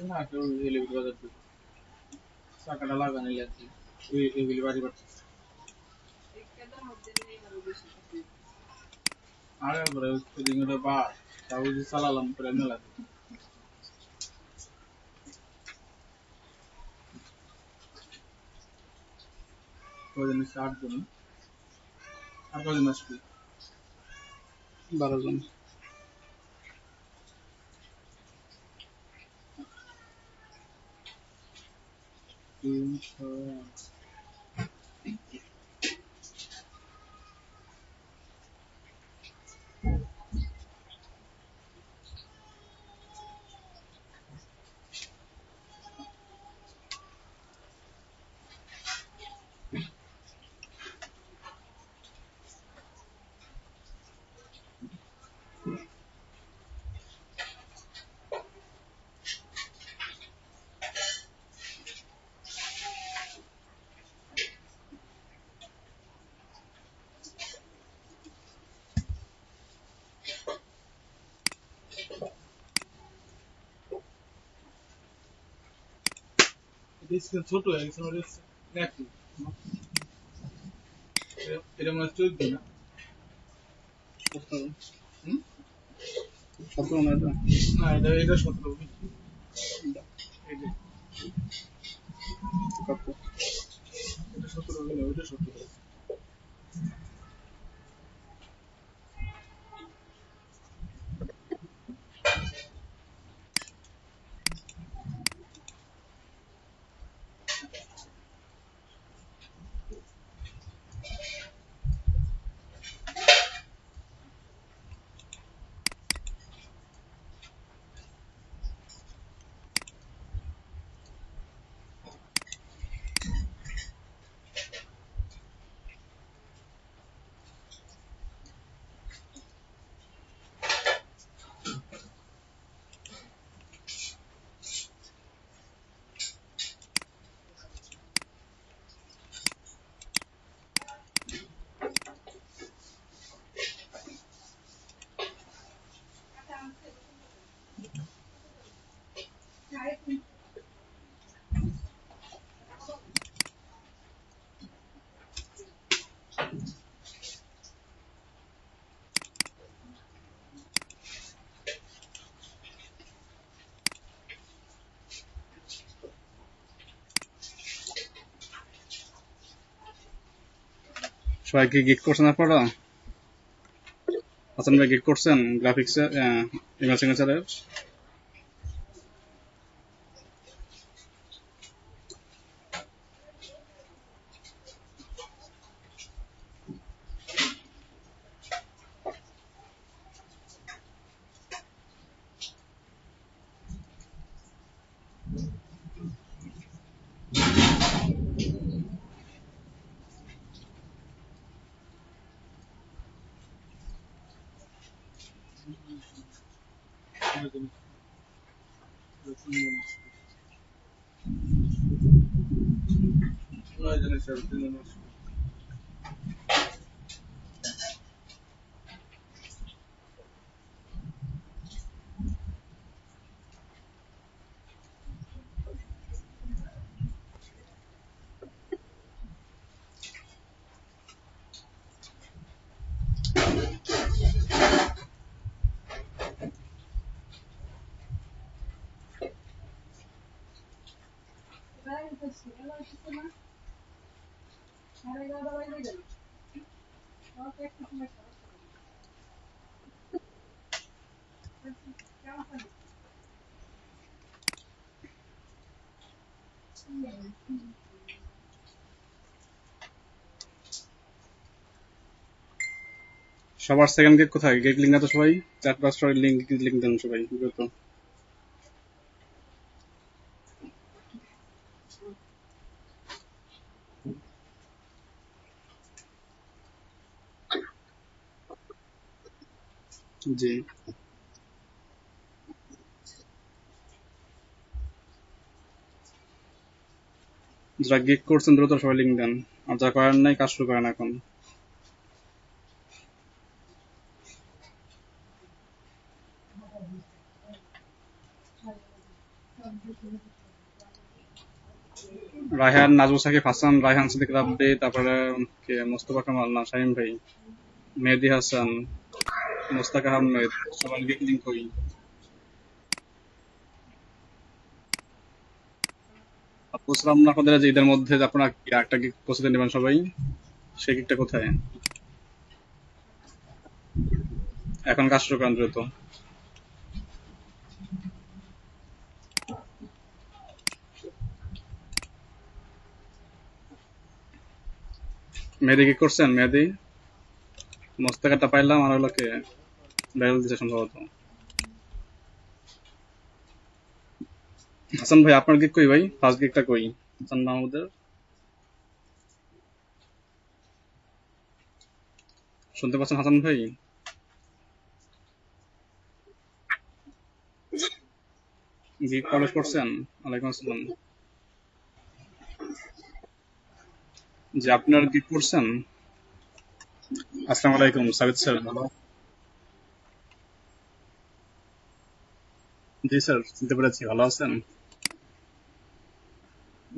না কেউ এলিভেটর বাজার দিবে চাকাটা লাগানো লাগবে এগুলি বাড়ি পাচ্ছে আগে করে সেদিন ওটা বা তাও যে চালালাম করে মেলা কদিন 8 জন আর কদিন আসবে 12 জন। ছোট হয়ে গেছে নাকি এটা মনে হচ্ছে 14 না 17 না এটা? না এটা 17 কত? এটা 17 হলো ওইটা 17 সবাই কি গিট করছেন আপনারা? হাসান ভাই গিট করছেন গ্রাফিক্সে ইমেজ সিগনেচারের? সবার সেকেন্ড গেট কোথায়? গেট লিঙ্ক না তো সবাই? 4-5টা লিঙ্ক দেন সবাই দ্রুত। জি, যারা গিগ করছেন দ্রুত সবাই লিঙ্ক দেন, আর যারা করেন নাই কাজ শুরু করেন এখন। রায়হান, নাজমুল সাকিব, হাসান, রায়হান, সিদ্দিক রাব্বি, তারপরে কে মোস্তফা কামাল না শামীম ভাই, মেহেদী হাসান, মোস্তাক আহমেদ, সবার গিক লিঙ্ক কই? বলছিলাম না আপনাদের যে ঈদের মধ্যে যে আপনারা কি একটা গিক প্রস্তুতি নেবেন সবাই, সেই গিকটা কোথায়? এখন কাজ শুরু করেন দ্রুত। মেহেদী কি করছেন? মেহেদী মোস্তাকাটা পাইলাম, আর হলো কে বেল দিছে সম্ভবত। হাসান ভাই আপনার গিক কই ভাই? ফার্স্ট গিকটা কই হাসান মাহমুদের? শুনতে পাচ্ছেন হাসান ভাই? গিক পাবলিশ করছেন? ওয়ালাইকুম আসসালাম। জি আপনার গিক করছেন? আসসালামু আলাইকুম সাবিত স্যার। ভালো? জি স্যার চিনতে পেরেছি, ভালো আছেন?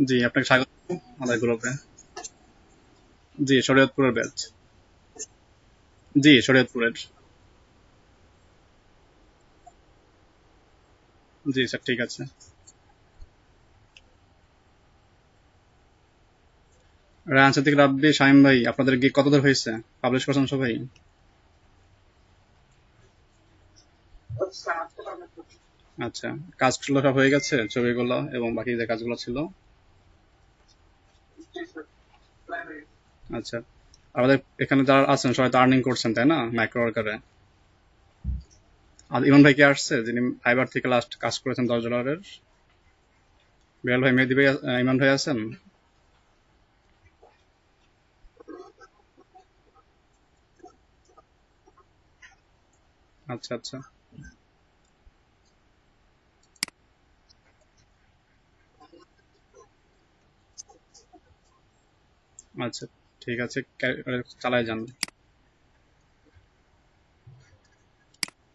জি আপনাকে স্বাগত আমাদের গ্রুপে। জি শরীয়তপুরের ব্যাচ। জি শরীয়তপুরের। জি স্যার ঠিক আছে। রায়হান, সিদ্দিক রাব্বি, শামীম ভাই আপনাদের গিক কত দূর হয়েছে? পাবলিশ করছেন সবাই? আচ্ছা কাজগুলো সব হয়ে গেছে, ছবিগুলো এবং বাকি যে কাজগুলো ছিল? আচ্ছা আমাদের এখানে যারা আছেন সবাই তো আর্নিং করছেন তাই না মাইক্রো ওয়ার্কারে? আর ইমন ভাই কি আসছে যিনি ফাইবার থেকে লাস্ট কাজ করেছেন $10? বেলাল ভাই, মেহেদী ভাই, ইমন ভাই আছেন? আচ্ছা আচ্ছা আচ্ছা ঠিক আছে, চালায় যান।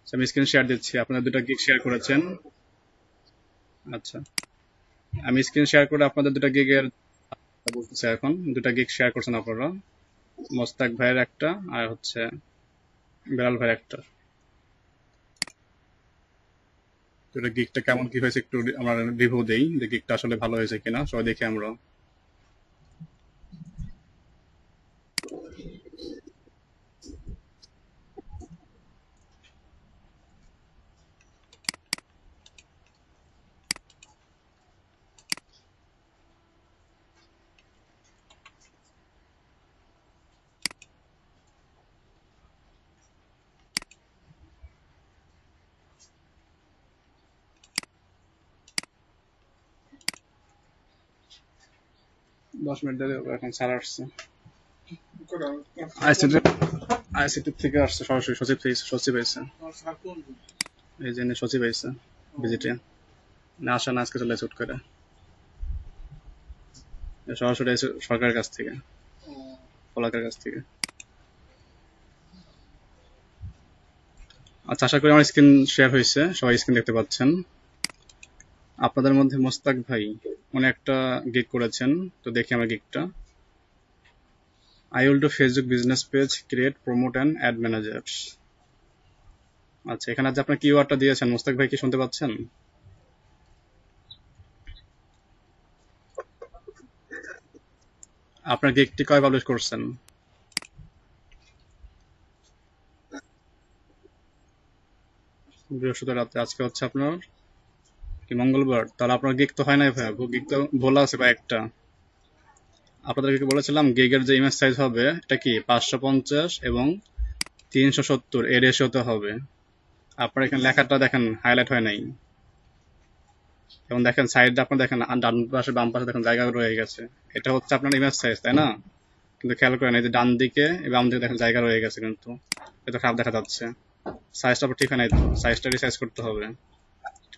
আচ্ছা, আমি স্ক্রিন শেয়ার দিচ্ছি, আপনারা দুটো গিগ শেয়ার করেছেন। আচ্ছা আমি স্ক্রিন শেয়ার করে আপনাদের দুটো গিগের বলতেছি, এখন দুটো গিগ শেয়ার করছেন আপনারা, মোস্তাক ভাইয়ের একটা আর হচ্ছে বেলাল ভাইয়ের একটা। দুটো গিগটা কেমন কি হয়েছে একটু আমরা রিভিউ দেই যে গিগটা আসলে ভালো হয়েছে কিনা, সবাই দেখে আমরা। 10 মিনিট ধরে এখন স্যার আসছে আইসিটি, আইসিটি থেকে আসছে সরাসরি, সচিব এসে, এই জন্য সচিব এসে ভিজিটে না আসা, না আজকে চলে চুট করে সরাসরি এসে সরকারের কাছ থেকে, ফলাকের কাছ থেকে। আচ্ছা আশা করি আমার স্ক্রিন শেয়ার হয়েছে, সবাই স্ক্রিন দেখতে পাচ্ছেন। আপনাদের মধ্যে মোস্তাক ভাই উনি একটা গিগ করেছেন, তো দেখি আমার গিগটা। I will do Facebook business page, create, promote and add managers. আচ্ছা এখানে যে আপনার কিওয়ার্ডটা দিয়েছেন মোস্তাক ভাই কি শুনতে পাচ্ছেন? আপনার গিগটি কয় পাবলিশ করছেন? বৃহস্পতিবার রাতে, আজকে হচ্ছে আপনার কি মঙ্গলবার, তাহলে আপনার গিগ তো হয় নাই ভাই, গিগ তো ভোলা আছে কয়েকটা। আপনাদেরকে বলেছিলাম গিগের যে ইমেজ সাইজ হবে এটা কি 550 এবং 370 এর রেশিওতে হবে। আপনার এখানে লেখাটা দেখেন হাইলাইট হয় নাই, এবং দেখেন সাইডটা আপনার দেখেন ডান পাশে বাম পাশে দেখেন জায়গা রয়ে গেছে, এটা হচ্ছে আপনার ইমেজ সাইজ তাই না? কিন্তু খেয়াল করেন এই যে ডান দিকে এবং বাম দিকে দেখেন জায়গা রয়ে গেছে, কিন্তু এটা খারাপ দেখা যাচ্ছে, সাইজটা ঠিক হয় নাই, তো সাইজটা রিসাইজ করতে হবে।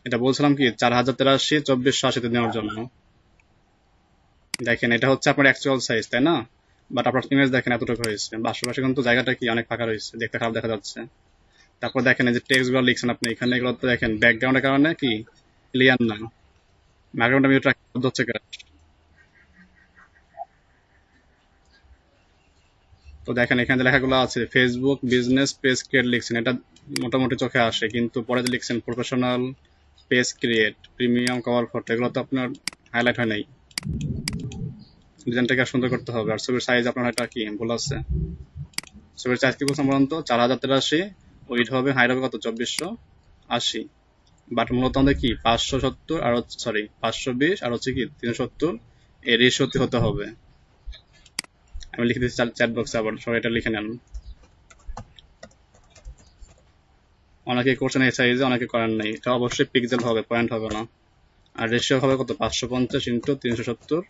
এটা বলছিলাম কি 4083 2480 নেওয়ার জন্য। দেখেন এটা হচ্ছে আপনার অ্যাকচুয়াল সাইজ তাই না, বাট আপনার ইমেজ দেখেন এতটুকু হয়েছে, আশেপাশে কিন্তু জায়গাটা কি অনেক ফাঁকা রয়েছে, দেখতে খারাপ দেখা যাচ্ছে। তারপর দেখেন এই যে টেক্সট গুলো লিখছেন আপনি এখানে, এগুলো তো দেখেন ব্যাকগ্রাউন্ডের কারণে কি ক্লিয়ার না, ব্যাকগ্রাউন্ডটা মিউট রাখতে শব্দ হচ্ছে কেন? তো দেখেন এখানে যে লেখাগুলো আছে ফেসবুক বিজনেস পেজ ক্রিয়েট লিখছেন, এটা মোটামুটি চোখে আসে, কিন্তু পরে যে লিখছেন professional page create premium cover photo, এগুলো তো আপনার হাইলাইট হয় নাই। ডিজাইনটাকে আর সুন্দর করতে হবে। আর ছবির সাইজ আপনার এটা কি ভুল আছে? ছবির সাইজ কি বলছেন বলুন তো? 4083, উইড হবে হাইট হবে কত 2480। বাট মূলত আমাদের কি 570 আর সরি 520 আর হচ্ছে কি 370 এই রেশিওতে হতে হবে। আমি লিখে দিচ্ছি চ্যাট বক্সে, আবার সবাই এটা লিখে নেন। অনেকে করছেন এই সাইজে, অনেকে করেন নাই। এটা অবশ্যই পিক্সেল হবে, পয়েন্ট হবে না। আর রেশিও হবে কত 550 ইন্টু 370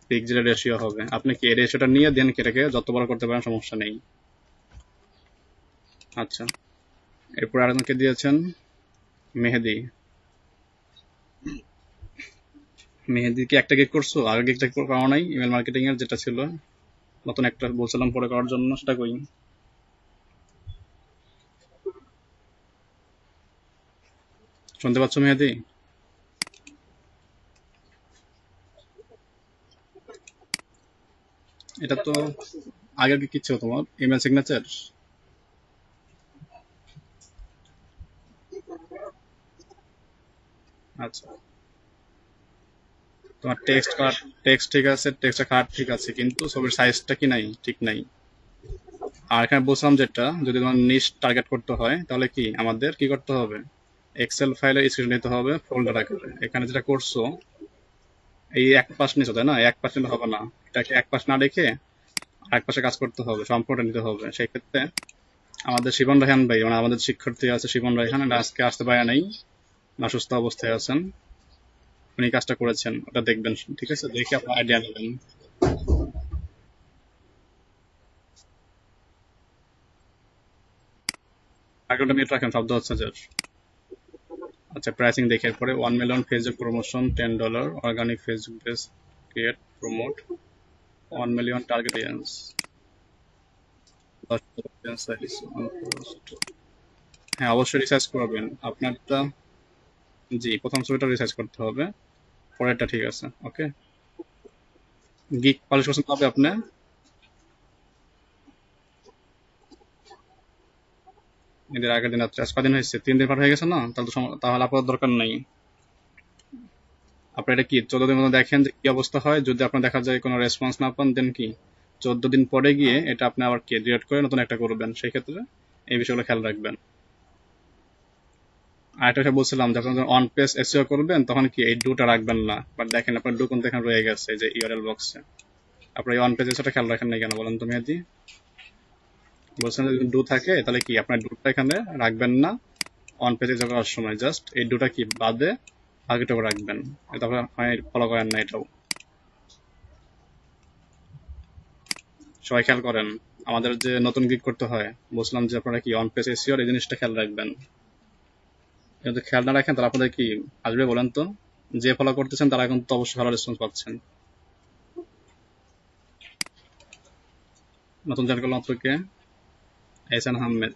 পিক্সেলের রেশিও হবে। আপনি কি এই রেশিওটা নিয়ে দেন, কেটাকে যত বড় করতে পারেন, সমস্যা নেই। আচ্ছা, এরপর আরেকজনকে দিয়েছেন মেহেদি। মেহেদি কি একটা গিগ করছো? আগে গিগটা করা নাই? ইমেল মার্কেটিং এর যেটা ছিল নতুন একটা বলছিলাম পরে করার জন্য, সেটা কই? শুনতে পাচ্ছ মেহেদি? এটা তো আগে কি ছিল তোমার ইমেল সিগনেচার? আচ্ছা, তোমার টেক্সট ঠিক আছে, টেক্সটটা কার্ড ঠিক আছে, কিন্তু ছবির সাইজটা কি নাই, ঠিক নাই। আর এখানে বলছিলাম যেটা, যদি তোমার নিশ টার্গেট করতে হয় তাহলে কি আমাদের কি করতে হবে, এক্সেল ফাইলে স্ক্রিন নিতে হবে ফোল্ডার আকারে। এখানে যেটা করছো এই এক পাশ নিচে, তাই না? এক পাশ নিলে হবে না, এটাকে এক পাশ না রেখে আরেক পাশে কাজ করতে হবে, সম্পূর্ণ নিতে হবে। সেই ক্ষেত্রে আমাদের শিবন রায়হান ভাই, মানে আমাদের শিক্ষার্থী আছে শিবন রায়হান, আজকে আসতে পারে নাই, অসুস্থ অবস্থায় আছেন, উনি কাজটা করেছেন, ওটা দেখবেন, ঠিক আছে? দেখে আপনার আইডিয়া নেবেন। আগেটা মিনিট রাখেন, শব্দ হচ্ছে যে। আচ্ছা, প্রাইসিং দেখে এরপরে 1 million Facebook promotion $10, organic Facebook page create promote 1 million target audience 10 হ্যাঁ, অবশ্যই রিসার্চ করবেন আপনারটা। জি, প্রথম ছবিটা রিসার্চ করতে হবে, পরেরটা ঠিক আছে। ওকে, গিগ পাবলিশ করছেন কবে আপনি? এদের আগের দিন রাত্রে, আজ কদিন হয়েছে? 3 দিন পার হয়ে গেছে না? তাহলে তো তাহলে আপনার দরকার নেই। আপনি এটা কি 14 দিন মতো দেখেন যে কি অবস্থা হয়। যদি আপনার দেখা যায় কোনো রেসপন্স না পান, দেন কি 14 দিন পরে গিয়ে এটা আপনি আবার কি ডিলিট করে নতুন একটা করবেন। সেই ক্ষেত্রে এই বিষয়গুলো খেয়াল রাখবেন। আর একটা কথা বলছিলাম, যখন অন পেজ এসইও করবেন তখন কি এই ডুটা রাখবেন না। বাট দেখেন আপনার ডু কোন এখানে রয়ে গেছে যে ইউআরএল বক্সে। আপনার এই অন পেজ এসইওটা খেয়াল রাখেন না কেন বলেন তো মেহেদি? বলছেন যদি ডু থাকে তাহলে কি আপনার ডুটা এখানে রাখবেন না, অন পেজে যাওয়ার সময় জাস্ট এই ডুটা কি বাদে বাকিটাও রাখবেন। এটা ফলো করেন না এটাও। সবাই খেয়াল করেন, আমাদের যে নতুন গিগ করতে হয়, বলছিলাম যে আপনারা কি অন পেজ এসইও এই জিনিসটা খেয়াল রাখবেন। যদি খেয়াল না রাখেন তাহলে আপনাদের কি আসবে বলেন তো? যে ফলো করতেছেন তারা কিন্তু অবশ্যই ভালো রেসপন্স পাচ্ছেন। নতুন জয়েন করলাম আপনাকে, এহসান আহমেদ।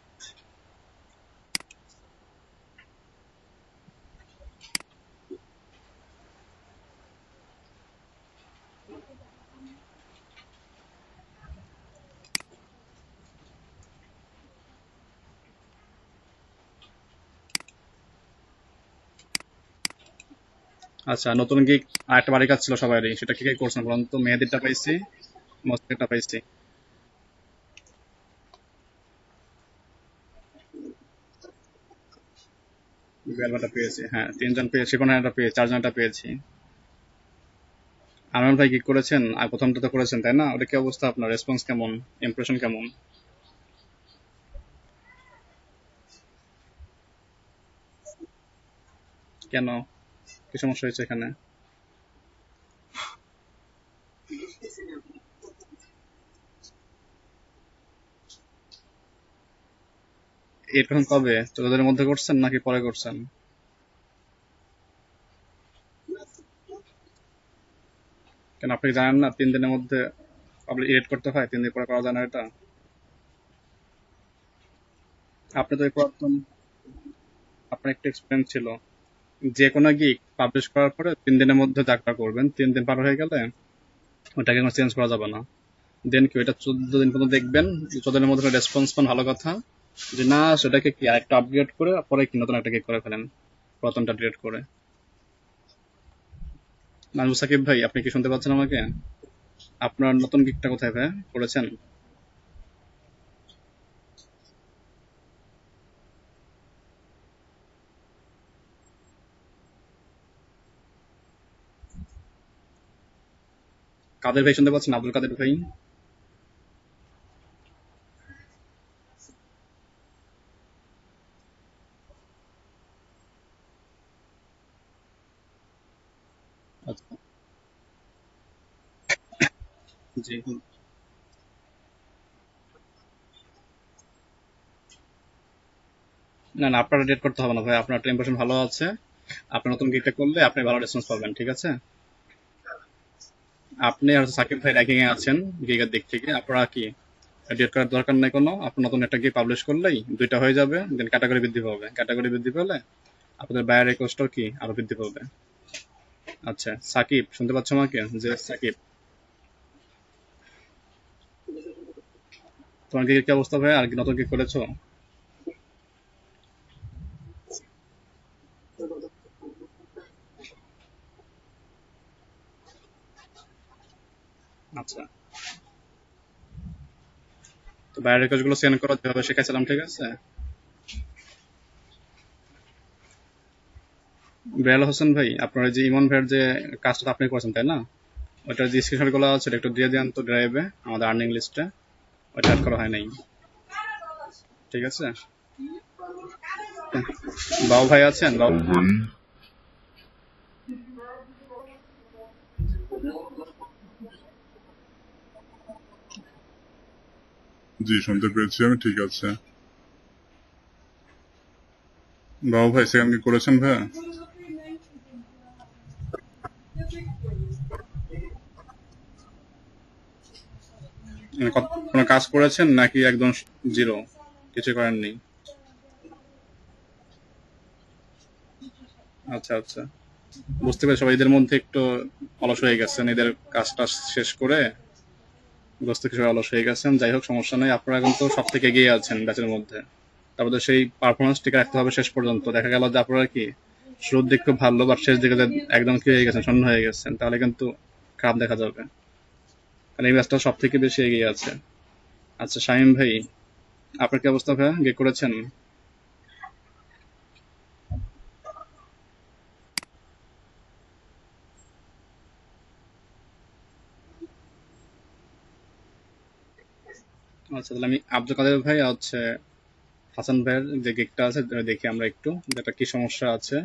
আচ্ছা, নতুন গিগ আরেকটা বাড়ির কাজ ছিল সবারই, সেটা কি কি করছেন বলেন তো? মেহেদিরটা পাইছি, মসজিদটা পাইছি, বেলবাটা পেয়েছি, হ্যাঁ 3 জন পেয়েছি, শিপনাটা পেয়েছি, 4জনটা পেয়েছি। আনন্দ ভাই গিগ করেছেন, আর প্রথমটা তো করেছেন তাই না? ওটা কি অবস্থা, আপনার রেসপন্স কেমন, ইমপ্রেশন কেমন? কেন, কি সমস্যা হয়েছে এখানে? এরকম কবে 14 দিনের মধ্যে করছেন নাকি পরে করছেন? কেন আপনি কি জানেন না 3 দিনের মধ্যে পাবলিক এডিট করতে হয়, 3 দিন পরে করা যায় না এটা? আপনি তো এই প্রথম, আপনার একটু এক্সপিরিয়েন্স ছিল, যে কোনো গিগ পাবলিশ করার পরে 3 দিনের মধ্যে চাকটা করবেন। 3 দিন পার হয়ে গেলে ওটাকে কোনো চেঞ্জ করা যাবে না। দেন কি ওইটা 14 দিন পর্যন্ত দেখবেন, 14 দিনের মধ্যে রেসপন্স পান ভালো কথা, যে না সেটাকে কি আরেকটা আপগ্রেড করে পরে কি নতুন একটা কেক করে ফেলেন, প্রথমটা ডিলিট করে। নাজমুল সাকিব ভাই, আপনি কি শুনতে পাচ্ছেন আমাকে? আপনার নতুন গিকটা কোথায় ভাই করেছেন? কাদের ভাই শুনতে পাচ্ছেন? আব্দুল কাদের ভাই? আচ্ছা, জি। না না, আপনার ডেট করতে হবে না ভাই, আপনার 10% ভালো আছে। আপনি নতুন গিকটা করলে আপনি ভালো রেসপন্স পাবেন, ঠিক আছে? আপনি আর সাকিব ভাই র্যাঙ্কিং এ আছেন গিগের দিক থেকে, আপনারা কি ডেট করার দরকার নাই কোনো। আপনি নতুন একটা গিগ পাবলিশ করলেই 2টা হয়ে যাবে, দেন ক্যাটাগরি বৃদ্ধি পাবে। ক্যাটাগরি বৃদ্ধি পেলে আপনাদের বায়ার রিকোয়েস্টও কি আরো বৃদ্ধি পাবে। আচ্ছা সাকিব, শুনতে পাচ্ছ আমাকে? যে সাকিব, তোমার গিগের কি অবস্থা ভাই? আর কি নতুন গিগ করেছো? আচ্ছা, তো বায়ার রিকোয়েস্ট গুলো সেন্ড করা যেভাবে শিখেছিলাম, ঠিক আছে? বেলাল হোসেন ভাই, আপনার যে ইমন ভাইয়ের যে কাজটা আপনি করেছেন তাই না, ওইটার যে স্ক্রিনশট গুলো আছে ওটা একটু দিয়ে দেন তো ড্রাইভে, আমাদের আর্নিং লিস্টে। ওইটা অ্যাড করা হয় নাই, ঠিক আছে? বাবু ভাই আছেন? বাবু, জি শুনতে পেরেছি আমি, ঠিক আছে। বাবু ভাই সেখানে কি করেছেন ভাই? মানে কোনো কাজ করেছেন নাকি একদম জিরো, কিছু করেননি? আচ্ছা আচ্ছা, বুঝতে পারি সবাই এদের মধ্যে একটু অলস হয়ে গেছেন, এদের কাজটা শেষ করে গ্রস্ত কিছু অলস হয়ে গেছেন। যাই হোক, সমস্যা নেই, আপনারা কিন্তু সব থেকে এগিয়ে আছেন ব্যাচের মধ্যে। তারপরে সেই পারফরমেন্স টিকে রাখতে হবে শেষ পর্যন্ত। দেখা গেল যে আপনারা কি শুরুর দিক খুব ভালো, বাট শেষ দিকে যে একদম কি হয়ে গেছেন, শূন্য হয়ে গেছেন, তাহলে কিন্তু খারাপ দেখা যাবে। কারণ এই ব্যাচটা সব থেকে বেশি এগিয়ে আছে। আচ্ছা শামীম ভাই, আপনার কি অবস্থা ভাই? গিয়ে করেছেন? আচ্ছা, তাহলে আমি আব্দুল কাদের ভাই আর হচ্ছে হাসান ভাইয়ের যে গিকটা আছে দেখি আমরা একটু, যেটা কি সমস্যা আছে।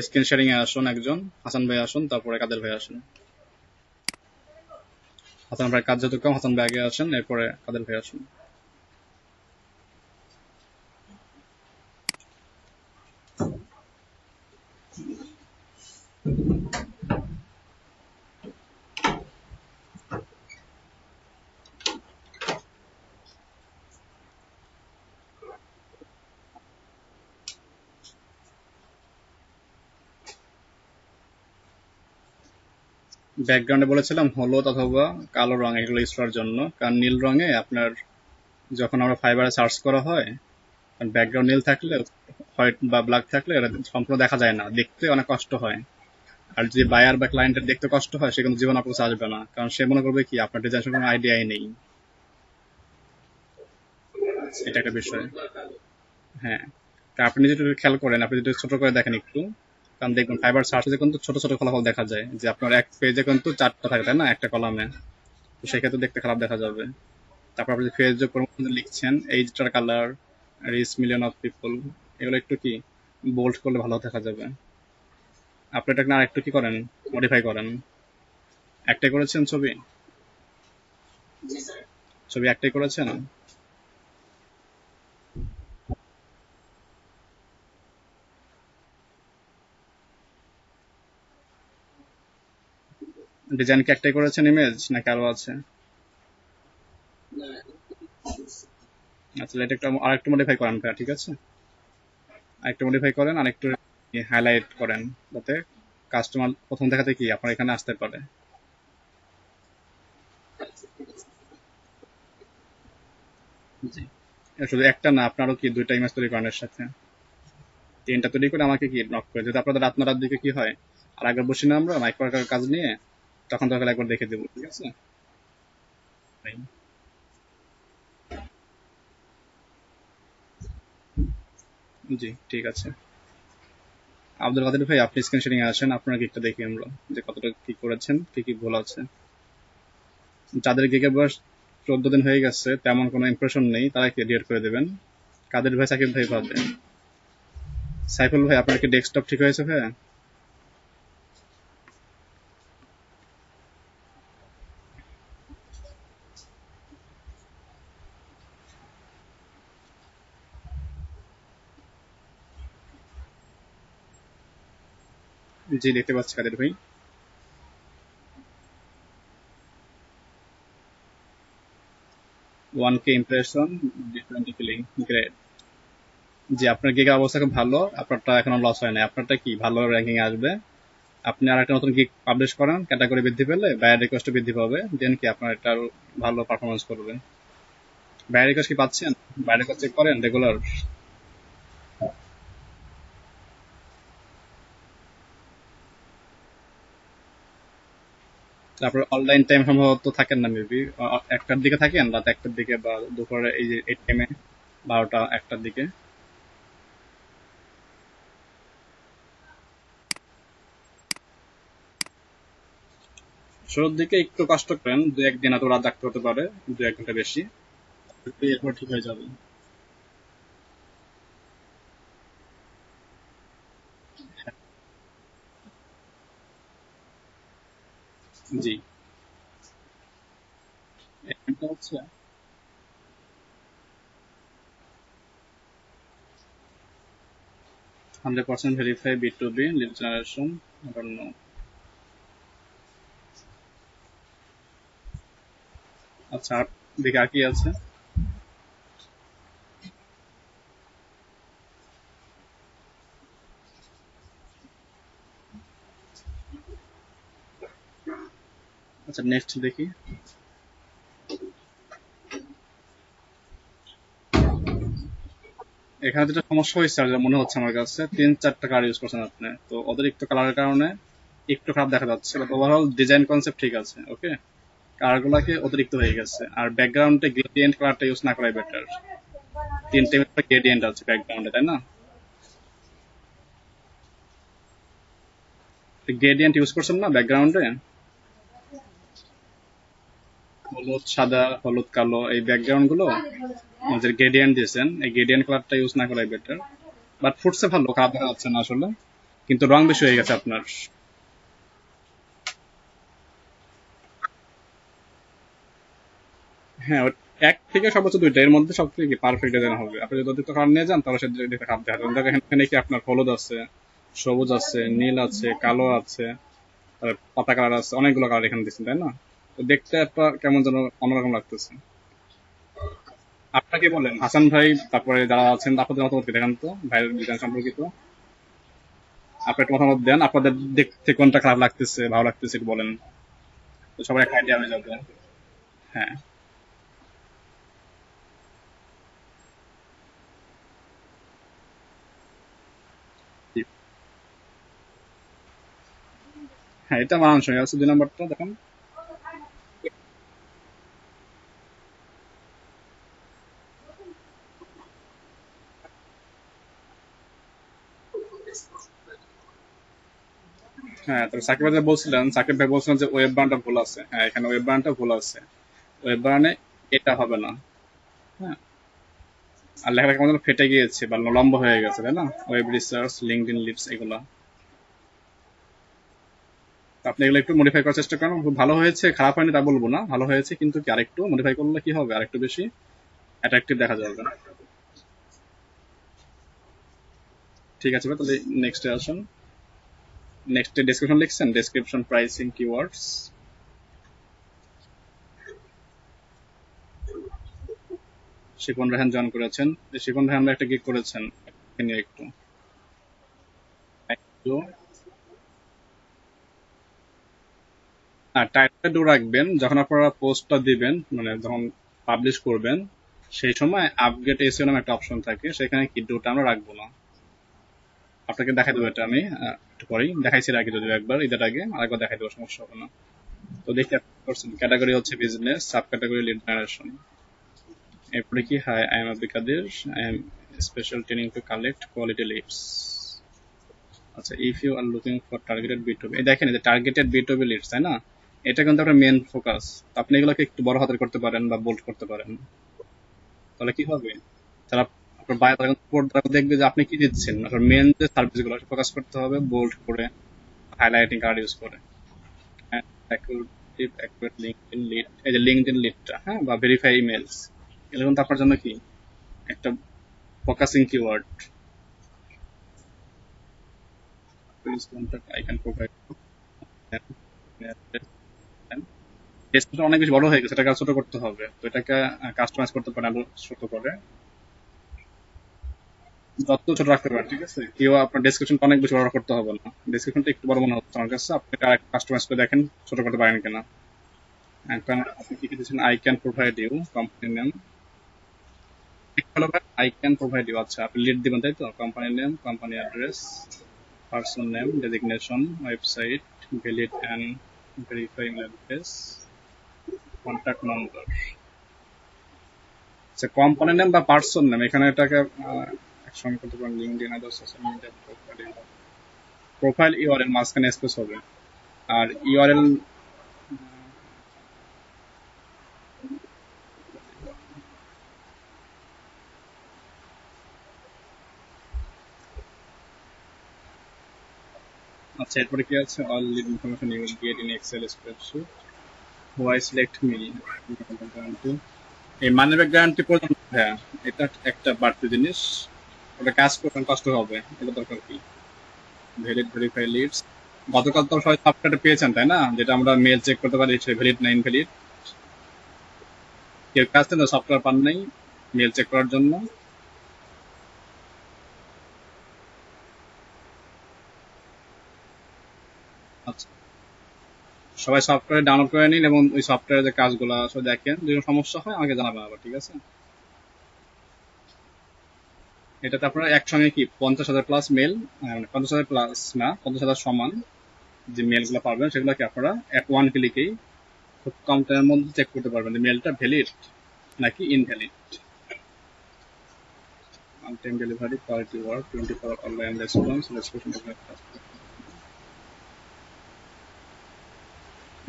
স্ক্রিন শেয়ারিং এ আসুন একজন, হাসান ভাই আসুন, তারপরে কাদের ভাই আসুন। হাসান ভাই কাজ যেহেতু কম, হাসান ভাই আগে আসেন, এরপরে কাদের ভাই আসুন। ব্যাকগ্রাউন্ডে বলেছিলাম হলুদ অথবা কালো রং এগুলো ইউজ করার জন্য, কারণ নীল রঙে আপনার যখন আমরা ফাইবারে সার্চ করা হয়, ব্যাকগ্রাউন্ড নীল থাকলে, হোয়াইট বা ব্ল্যাক থাকলে এটা সম্পূর্ণ দেখা যায় না, দেখতে অনেক কষ্ট হয়। আর যদি বায়ার বা ক্লায়েন্টের দেখতে কষ্ট হয়, সে কিন্তু জীবন আপনার কাছে আসবে না, কারণ সে মনে করবে কি আপনার ডিজাইন সম্পর্কে কোনো আইডিয়াই নেই। এটা একটা বিষয়। হ্যাঁ, তা আপনি যদি একটু খেয়াল করেন, আপনি যদি ছোট করে দেখেন একটু, কারণ দেখবেন ফাইবার সার্চে কিন্তু ছোট ছোট ফলাফল দেখা যায়, যে আপনার এক পেজে কিন্তু 4টা থাকে তাই না, একটা কলামে। তো সেক্ষেত্রে দেখতে খারাপ দেখা যাবে। তারপর আপনি ফেসবুক প্রমোশনে লিখছেন এইচটার colour, reach million of people, এগুলো একটু কি বোল্ড করলে ভালো দেখা যাবে। আপনি এটাকে আর একটু কি করেন, মডিফাই করেন। একটাই করেছেন ছবি? ছবি একটাই করেছেন? ডিজাইন কি একটাই করেছেন, ইমেজ নাকি আরো আছে? আচ্ছা, এটা একটু আরেকটু মডিফাই করেন ভাইয়া, ঠিক আছে? আরেকটু মডিফাই করেন, আরেকটু হাইলাইট করেন, যাতে কাস্টমার প্রথম দেখাতে কি আপনার এখানে আসতে পারে। জি, শুধু একটা না, আপনারও কি 2টা ইমেজ তৈরি করেন এর সাথে? 3টা তৈরি করে আমাকে কি নক করে, যদি আপনাদের রাত নটার দিকে কি হয়, আর একবার বসি না আমরা মাইক্রো কাজ নিয়ে, তখন তাহলে একবার দেখে দেবো, ঠিক আছে? জি, ঠিক আছে। আব্দুল কাদের ভাই, আপনি স্ক্রিন শেয়ারিং এ আসেন, আপনার গিকটা দেখি আমরা যে কতটা কি করেছেন, কি কি ভুল আছে। যাদের গিগের বয়স 14 দিন হয়ে গেছে, তেমন কোনো ইমপ্রেশন নেই, তারা কি ডিলিট করে দেবেন। কাদের ভাই, সাকিব ভাই পাবে। সাইফুল ভাই, আপনার কি ডেস্কটপ ঠিক হয়েছে ভাই? জি, দেখতে পাচ্ছি কাদের ভাই। 1K impression, 20 killing, great. জি, আপনার গিগের অবস্থা খুব ভালো, আপনারটা এখনো লস হয় নাই, আপনারটা কি ভালো র্যাঙ্কিং আসবে। আপনি আর একটা নতুন গিগ পাবলিশ করেন, ক্যাটাগরি বৃদ্ধি পেলে বায়ার রিকোয়েস্ট বৃদ্ধি পাবে, দেন কি আপনার এটা আরো ভালো পারফরমেন্স করবে। বায়ার রিকোয়েস্ট কি পাচ্ছেন? বায়ার রিকোয়েস্ট চেক করেন রেগুলার। তারপর অনলাইন টাইম সম্ভবত থাকেন না, মেবি 1টার দিকে থাকেন, রাত 1টার দিকে বা দুপুরে এই যে এই টাইমে 12টা 1টার দিকে। শুরুর দিকে একটু কষ্ট করেন, 2-1 দিন এত রাত জাগতে হতে পারে, 2-1 ঘন্টা বেশি, এরপর ঠিক হয়ে যাবে। জি, এটা হচ্ছে 100% ভেরিফাই B2B লিড জেনারেশন। আচ্ছা, আর দিকে আর কি আছে? আচ্ছা, নেক্সট দেখি। এখানে যেটা সমস্যা হয়েছে, আর যা মনে হচ্ছে আমার কাছে, 3-4টা কালার ইউজ করছেন আপনি, তো অতিরিক্ত কালারের কারণে একটু খারাপ দেখা যাচ্ছে, বাট ওভারঅল ডিজাইন কনসেপ্ট ঠিক আছে। ওকে, কালারগুলোকে অতিরিক্ত হয়ে গেছে, আর ব্যাকগ্রাউন্ডে গ্রেডিয়েন্ট কালারটা ইউজ না করাই বেটার। 3টে গ্রেডিয়েন্ট আছে ব্যাকগ্রাউন্ডে, তাই না? গ্রেডিয়েন্ট ইউজ করছেন না ব্যাকগ্রাউন্ডে, হলুদ সাদা, হলুদ কালো, এই ব্যাকগ্রাউন্ড গুলো যে গ্রেডিয়েন্ট দিয়েছেন, এই গ্রেডিয়েন্ট কালারটা ইউজ না করাই বেটার। বাট ফুটছে ভালো, খারাপ দেখা যাচ্ছে না আসলে, কিন্তু রং বেশি হয়ে গেছে আপনার। হ্যাঁ, 1 থেকে সর্বোচ্চ 2টা, এর মধ্যে সব থেকে পারফেক্ট ডিজাইন হবে। আপনি যদি অতিরিক্ত কালার নিয়ে যান, তাহলে সেটা দেখতে খারাপ দেখা যাবে। এখানে কি আপনার হলুদ আছে, সবুজ আছে, নীল আছে, কালো আছে, তারপর পাতা কালার আছে, অনেকগুলো কালার এখানে দিচ্ছেন, তাই না? তো দেখতে একটা কেমন যেন অন্যরকম লাগতেছে। আপনাকে বলেন হাসান ভাই, তারপরে যারা আছেন আপনাদের মতামত কি দেখান তো ভাইয়ের ডিজাইন সম্পর্কিত। আপনি একটা মতামত দেন, আপনাদের দেখতে কোনটা খারাপ লাগতেছে, ভালো লাগতেছে একটু বলেন, তো সবার একটা আইডিয়া হয়ে যাবে। হ্যাঁ, জি। হ্যাঁ, এটা মানানসই আছে, 2 নম্বরটা দেখেন। হ্যাঁ, তো সাকিব ভাই বলছিলেন, সাকিব ভাই বলছিলেন যে ওয়েব বানটা ভুল আছে। হ্যাঁ, এখানে ওয়েব বানটা ভুল আছে, ওয়েব বানে এটা হবে না। হ্যাঁ, আর লেখাটা কেমন যেন ফেটে গিয়েছে বা লম্বা হয়ে গেছে, তাই না? ওয়েব রিসার্চ, লিঙ্কডইন লিডস, এগুলা। তো আপনি এগুলো একটু মডিফাই করার চেষ্টা করেন, খুব ভালো হয়েছে, খারাপ হয়নি তা বলবো না, ভালো হয়েছে, কিন্তু কি আরেকটু মডিফাই করলে কি হবে, আরেকটু বেশি অ্যাট্রাকটিভ দেখা যাবে। ঠিক আছে ভাই, তাহলে নেক্সটে আসুন। নেক্সটে ডেসক্রিপশন লিখছেন, description, pricing, keywords. Shipon Rehan join করেছেন। শিপন রেহান ভাই একটা গিগ করেছেন, নিয়ে একটু টাইটেল ডু রাখবেন যখন আপনারা পোস্টটা দিবেন, মানে যখন পাবলিশ করবেন সেই সময় আপগ্রেড এসিও নামে একটা অপশন থাকে, সেখানে কি ডুটা আমরা রাখবো না। আপনাকে দেখাই দেবো এটা, আমি একটু পরেই দেখাইছি আগে, যদিও একবার ঈদের আগে, আরেকবার দেখাই দেবো, সমস্যা হবে না। তো দেখি করছেন ক্যাটাগরি হচ্ছে business, sub category lead generation. এরপরে কি, hi I am Abdul Kader, I am special training to collect quality leads. আচ্ছা, if you are looking for targeted B2B, এই দেখেন যে টার্গেটেড B2B লিডস, তাই না? এটা কিন্তু আপনার মেন ফোকাস। আপনি এগুলোকে একটু বড় হাতের করতে পারেন বা বোল্ড করতে পারেন, তাহলে কি হবে, তারা আপনার তারা দেখবে যে আপনি কি দিচ্ছেন। আপনার মেন যে সার্ভিস গুলো ফোকাস করতে হবে বোল্ড করে, হাইলাইটিং কার্ড ইউজ করে। লিঙ্কডইন লিড, এই যে লিঙ্কডইন লিডটা, হ্যাঁ, বা ভেরিফাই ইমেলস, এগুলো কিন্তু আপনার জন্য কি একটা focusing keyword. I can provide ডেস্কটপটা অনেক বেশি বড় হয়ে গেছে, এটাকে ছোট করতে হবে। তো এটাকে কাস্টমাইজ করতে পারেন আরো ছোট করে, যত ছোট রাখতে পারেন, ঠিক আছে? কেউ আপনার ডেসক্রিপশনটা অনেক বেশি বড় করতে হবে না, ডেসক্রিপশনটা একটু বড় মনে হচ্ছে আমার কাছে, আপনি কাস্টমাইজ করে দেখেন ছোট করতে পারেন কিনা। এখন আপনি কি দিচ্ছেন, I can provide you company name, I can provide you. আচ্ছা, আপনি লিড দিবেন, তাই তো? Company name, company address, person name, designation, website, valid and verify email address, contact number। আচ্ছা, কোম্পানি নেম বা পার্সন নেম, এখানে এটাকে একসঙ্গে করতে পারেন, LinkedIn, other social media profile URL মাঝখানে স্পেস হবে, আর ইউআরএল আচ্ছা, এরপরে কি আছে, all lead information you will get in excel spreadsheet, why select me. এই মানি ব্যাক গ্যারান্টি পর্যন্ত, হ্যাঁ, এটা একটা বাড়তি জিনিস, ওটা কাজ করবেন, কষ্ট হবে, এটা দরকার কি। ভ্যালিড ভেরিফাই লিডস, গতকাল তো সবাই সফটওয়্যারটা পেয়েছেন, তাই না? যেটা আমরা মেল চেক করতে পারি ভ্যালিড না ইনভ্যালিড। কেউ কাছে না সফটওয়্যার পান নাই মেল চেক করার জন্য? আচ্ছা, সবাই সফটওয়্যার ডাউনলোড করে নিন এবং ওই সফটওয়্যারের যে কাজগুলো আসলে দেখেন, যদি সমস্যা হয় আমাকে জানাবেন আবার, ঠিক আছে? এটাতে আপনারা একসঙ্গে কি 50,000 প্লাস মেল, 50,000 প্লাস না, 50,000 সমান যে মেলগুলো পাবেন সেগুলো কি আপনারা এট ওয়ান ক্লিকেই খুব কম টাইমের মধ্যে চেক করতে পারবেন যে মেলটা ভ্যালিড নাকি invalid. On time delivery, quality work, 24 online response,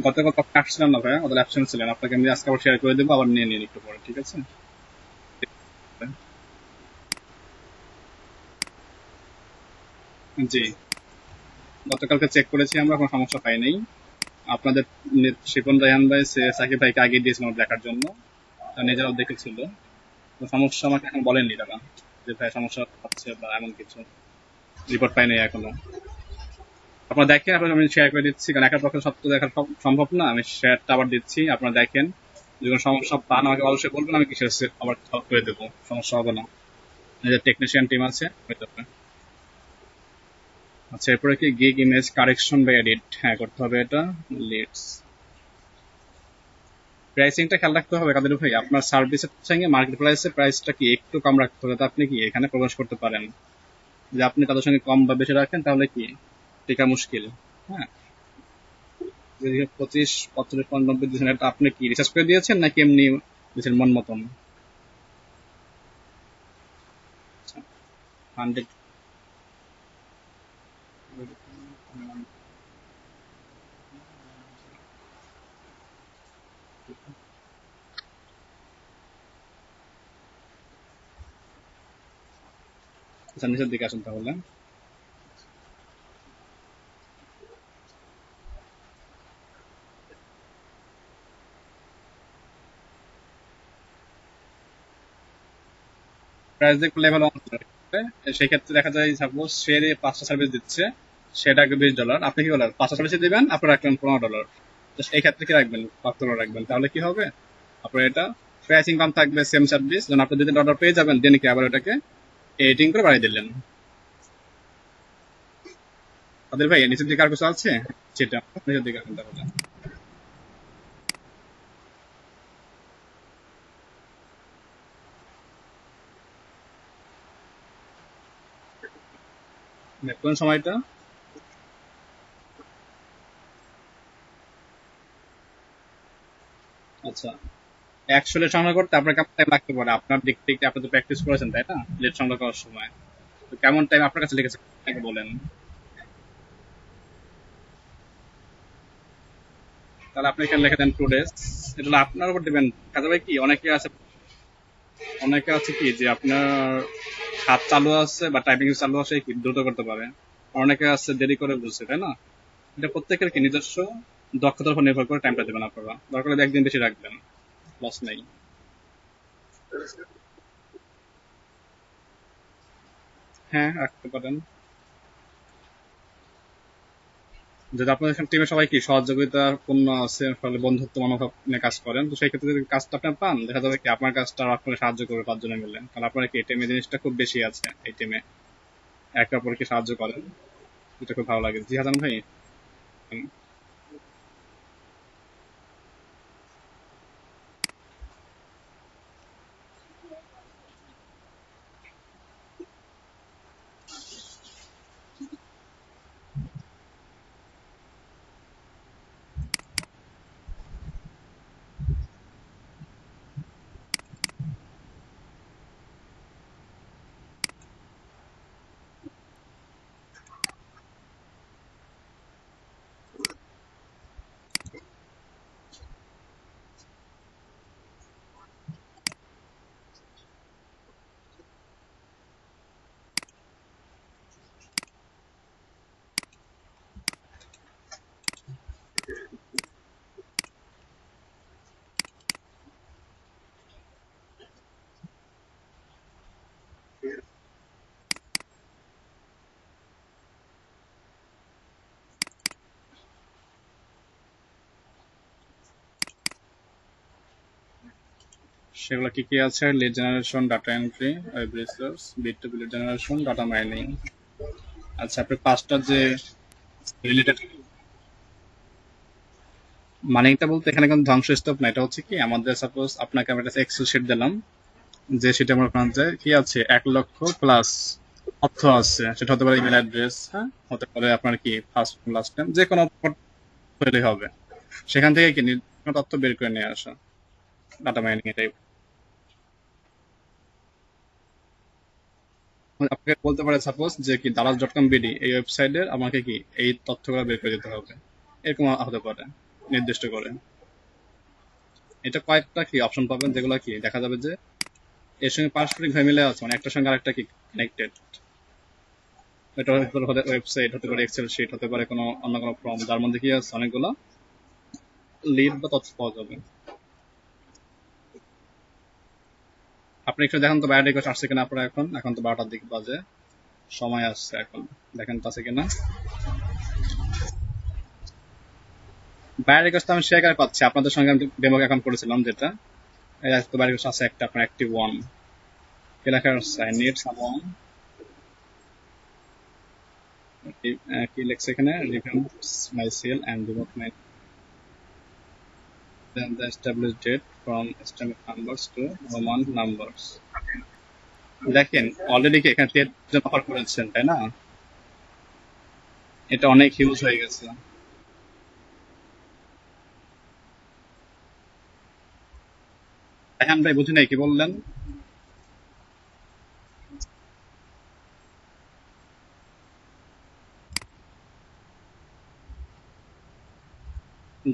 গতকাল আপনি আসছিলেন না ভাইয়া, ওদের অ্যাবসেন্ট ছিলেন, আপনাকে আমি আজকে আবার শেয়ার করে দেবো, আবার নিয়ে নিন একটু পরে, ঠিক আছে? জি, গতকালকে চেক করেছি আমরা, কোনো সমস্যা পাই নাই। আপনাদের শিপন রায়হান ভাই সাকিব ভাইকে আগে দিয়েছিলাম দেখার জন্য, নিজেরাও দেখেছিল, তো সমস্যা আমাকে এখন বলেননি তারা যে ভাই সমস্যা হচ্ছে বা এমন কিছু রিপোর্ট পাই নাই এখনো। আপনারা দেখেন, আপনার আমি শেয়ার করে দিচ্ছি, কারণ একার পক্ষে সব তো দেখা সম্ভব না, আমি শেয়ারটা আবার দিচ্ছি, আপনারা দেখেন, যদি কোনো সমস্যা পান আমাকে অবশ্যই বলবেন, আমি কিসের আবার সলভ করে দেবো, সমস্যা হবে না, নিজের টেকনিশিয়ান টিম আছে, হয়ে যাবে। আচ্ছা, এরপরে কি গিগ ইমেজ কারেকশন বা এডিট, হ্যাঁ করতে হবে এটা, লিডস। প্রাইসিংটা খেয়াল রাখতে হবে কাদের ভাই, আপনার সার্ভিসের সঙ্গে মার্কেট প্রাইসের প্রাইসটা কি একটু কম রাখতে হবে, আপনি কি এখানে প্রবেশ করতে পারেন। যে আপনি তাদের সঙ্গে কম বা বেশি রাখেন তাহলে কি টিকা মুশকিল, হ্যাঁ। যদি 25, 45, 90 দিয়েছেন, এটা আপনি কি রিসার্চ করে দিয়েছেন নাকি এমনি দিয়েছেন মন মতন? 100 নিচের দিকে আসেন তাহলে। প্রাইস দেখে লেভেল অন, সেই ক্ষেত্রে দেখা যায় সাপোজ সে 5টা সার্ভিস দিচ্ছে, সেটা $20, আপনি কি বলেন 5টা সার্ভিস দিবেন, আপনি রাখবেন $15। এই ক্ষেত্রে কি রাখবেন, $5 রাখবেন, তাহলে কি হবে, আপনার এটা প্রাইসিং কম থাকবে, সেম সার্ভিস। যখন আপনি 2-3 অর্ডার পেয়ে যাবেন, দেন কি আবার ওটাকে এডিটিং করে বাড়িয়ে দিলেন। তাদের ভাই নিচের দিকে আর কিছু আছে, সেটা নিচের দিকে এখন তাহলে কোন সময়টা আচ্ছা 100 লেট সংগ্রহ করতে আপনার কেমন টাইম লাগতে পারে? আপনার দিক থেকে আপনি তো প্র্যাকটিস করেছেন তাই না, লেট সংগ্রহ করার সময়, তো কেমন টাইম আপনার কাছে লেগেছে আগে বলেন। তাহলে আপনি এখানে লিখে দেন 2 ডেজ। এটা হলো আপনার উপর ডিপেন্ড। কাজে ভাই কি অনেকে আছে কি যে আপনার হাত চালু আছে বা টাইপিং চালু আছে কি দ্রুত করতে পারে, অনেকে আছে দেরি করে বুঝছে, তাই না? এটা প্রত্যেকের কি নিজস্ব দক্ষতার উপর নির্ভর করে টাইমটা দেবেন আপনারা। দরকার হলে একদিন বেশি রাখবেন, লস নেই। হ্যাঁ, রাখতে পারেন। যদি আপনাদের টিমে সবাই কি সহযোগিতাপূর্ণ আছে, ফলে বন্ধুত্ব মনোভাব নিয়ে কাজ করেন, তো সেই ক্ষেত্রে যদি কাজটা আপনি পান, দেখা যাবে কি আপনার কাজটা আপনাকে সাহায্য করবে 5 জনে মিলে। কারণ আপনার কি টিমে জিনিসটা খুব বেশি আছে, এই টিমে একে অপরকে সাহায্য করেন, এটা খুব ভালো লাগে। জি হাসান ভাই। সেগুলো কি কি আছে? Lead generation, data entry, web research, B to B generation, data mining. আচ্ছা, আপনি 5টা যে রিলেটেড মাইনিংটা বলতে এখানে কোনো ধ্বংসস্তূপ না। এটা হচ্ছে কি, আমাদের সাপোজ আপনাকে আমি একটা এক্সেল শিট দিলাম, যে সেটা আমার ওখানে যে কি আছে 1 লক্ষ প্লাস তথ্য আছে। সেটা হতে পারে ইমেল অ্যাড্রেস, হ্যাঁ, হতে পারে আপনার কি ফার্স্ট লাস্ট নেম, যে কোনো তৈরি হবে। সেখান থেকে কি নির্দিষ্ট তথ্য বের করে নিয়ে আসা, ডাটা মাইনিং এটাই। আপনাকে বলতে পারে সাপোজ যে কি daraz.com.bd এই ওয়েবসাইটের আমাকে কি এই তথ্যগুলো বের করে দিতে হবে, এরকম হতে পারে নির্দিষ্ট করে। এটা কয়েকটা কি অপশন পাবেন, যেগুলো কি দেখা যাবে যে এর সঙ্গে পারস্পরিক ভাবে মিলে আছে, মানে একটার সঙ্গে আরেকটা কি কানেক্টেড। এটা হতে ওয়েবসাইট, হতে পারে এক্সেল শিট, হতে পারে কোনো অন্য কোনো ফর্ম, যার মধ্যে কি আছে অনেকগুলো লিড বা তথ্য পাওয়া যাবে। আপনি একটু দেখেন তো বাইরে রিকোয়েস্ট আসছে কিনা আপনারা। এখন তো 12টার দিক বাজে, সময় আসছে, এখন দেখেন তো আছে কিনা। বাইরে রিকোয়েস্ট আমি শেয়ার করে পাচ্ছি, আপনাদের সঙ্গে আমি ডেমো অ্যাকাউন্ট করেছিলাম যেটা, এই তো বাইরে রিকোয়েস্ট আছে একটা, আপনার অ্যাক্টিভ 1 কি লেখা আছে, আই নিড সামওয়ান, কি লেখছে এখানে, review my sale and remove my then the established date from estimate numbers to Roman numbers. দেখেন অলরেডি কি এখানে 13 জন অফার করেছেন, তাই না? এটা অনেক হিউজ হয়ে গেছে। রায়হান ভাই বুঝি নাই কি বললেন।